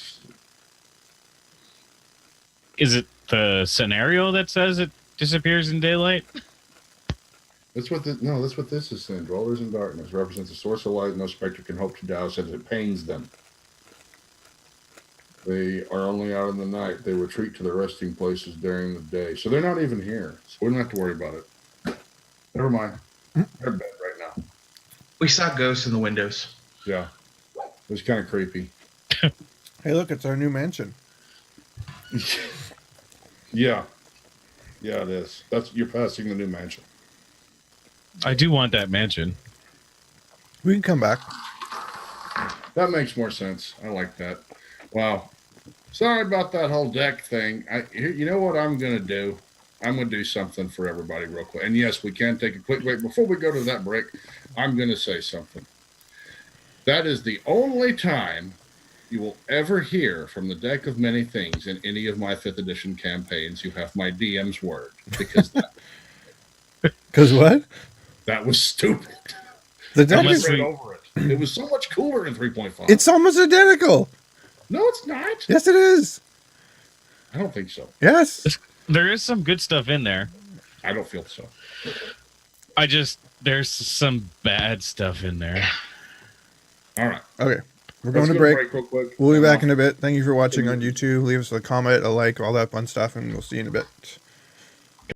Is it the scenario that says it disappears in daylight? That's what that's what this is saying. Dwellers in darkness represents a source of light no spectre can hope to douse as it pains them. They are only out in the night. They retreat to their resting places during the day. So they're not even here. So we don't have to worry about it. Never mind. They're in bed right now. We saw ghosts in the windows. Yeah. It was kind of creepy. Hey, look, it's our new mansion. Yeah. Yeah, it is. You're passing the new mansion. I do want that mansion. We can come back. That makes more sense. I like that. Wow. Sorry about that whole deck thing. You know what I'm going to do? I'm going to do something for everybody real quick. And yes, we can take a quick break. Before we go to that break, I'm going to say something. That is the only time you will ever hear from the deck of many things in any of my 5th edition campaigns. You have my DM's word. Because Because what? that was stupid. The I deck went is... right over it. It was so much cooler in 3.5. It's almost identical. No, it's not. Yes, it is. I don't think so. Yes. There is some good stuff in there. I don't feel so. There's some bad stuff in there. All right. Okay. We're Let's going to go break. real quick. We'll be back in a bit. Thank you for watching on YouTube. Leave us a comment, a like, all that fun stuff, and we'll see you in a bit.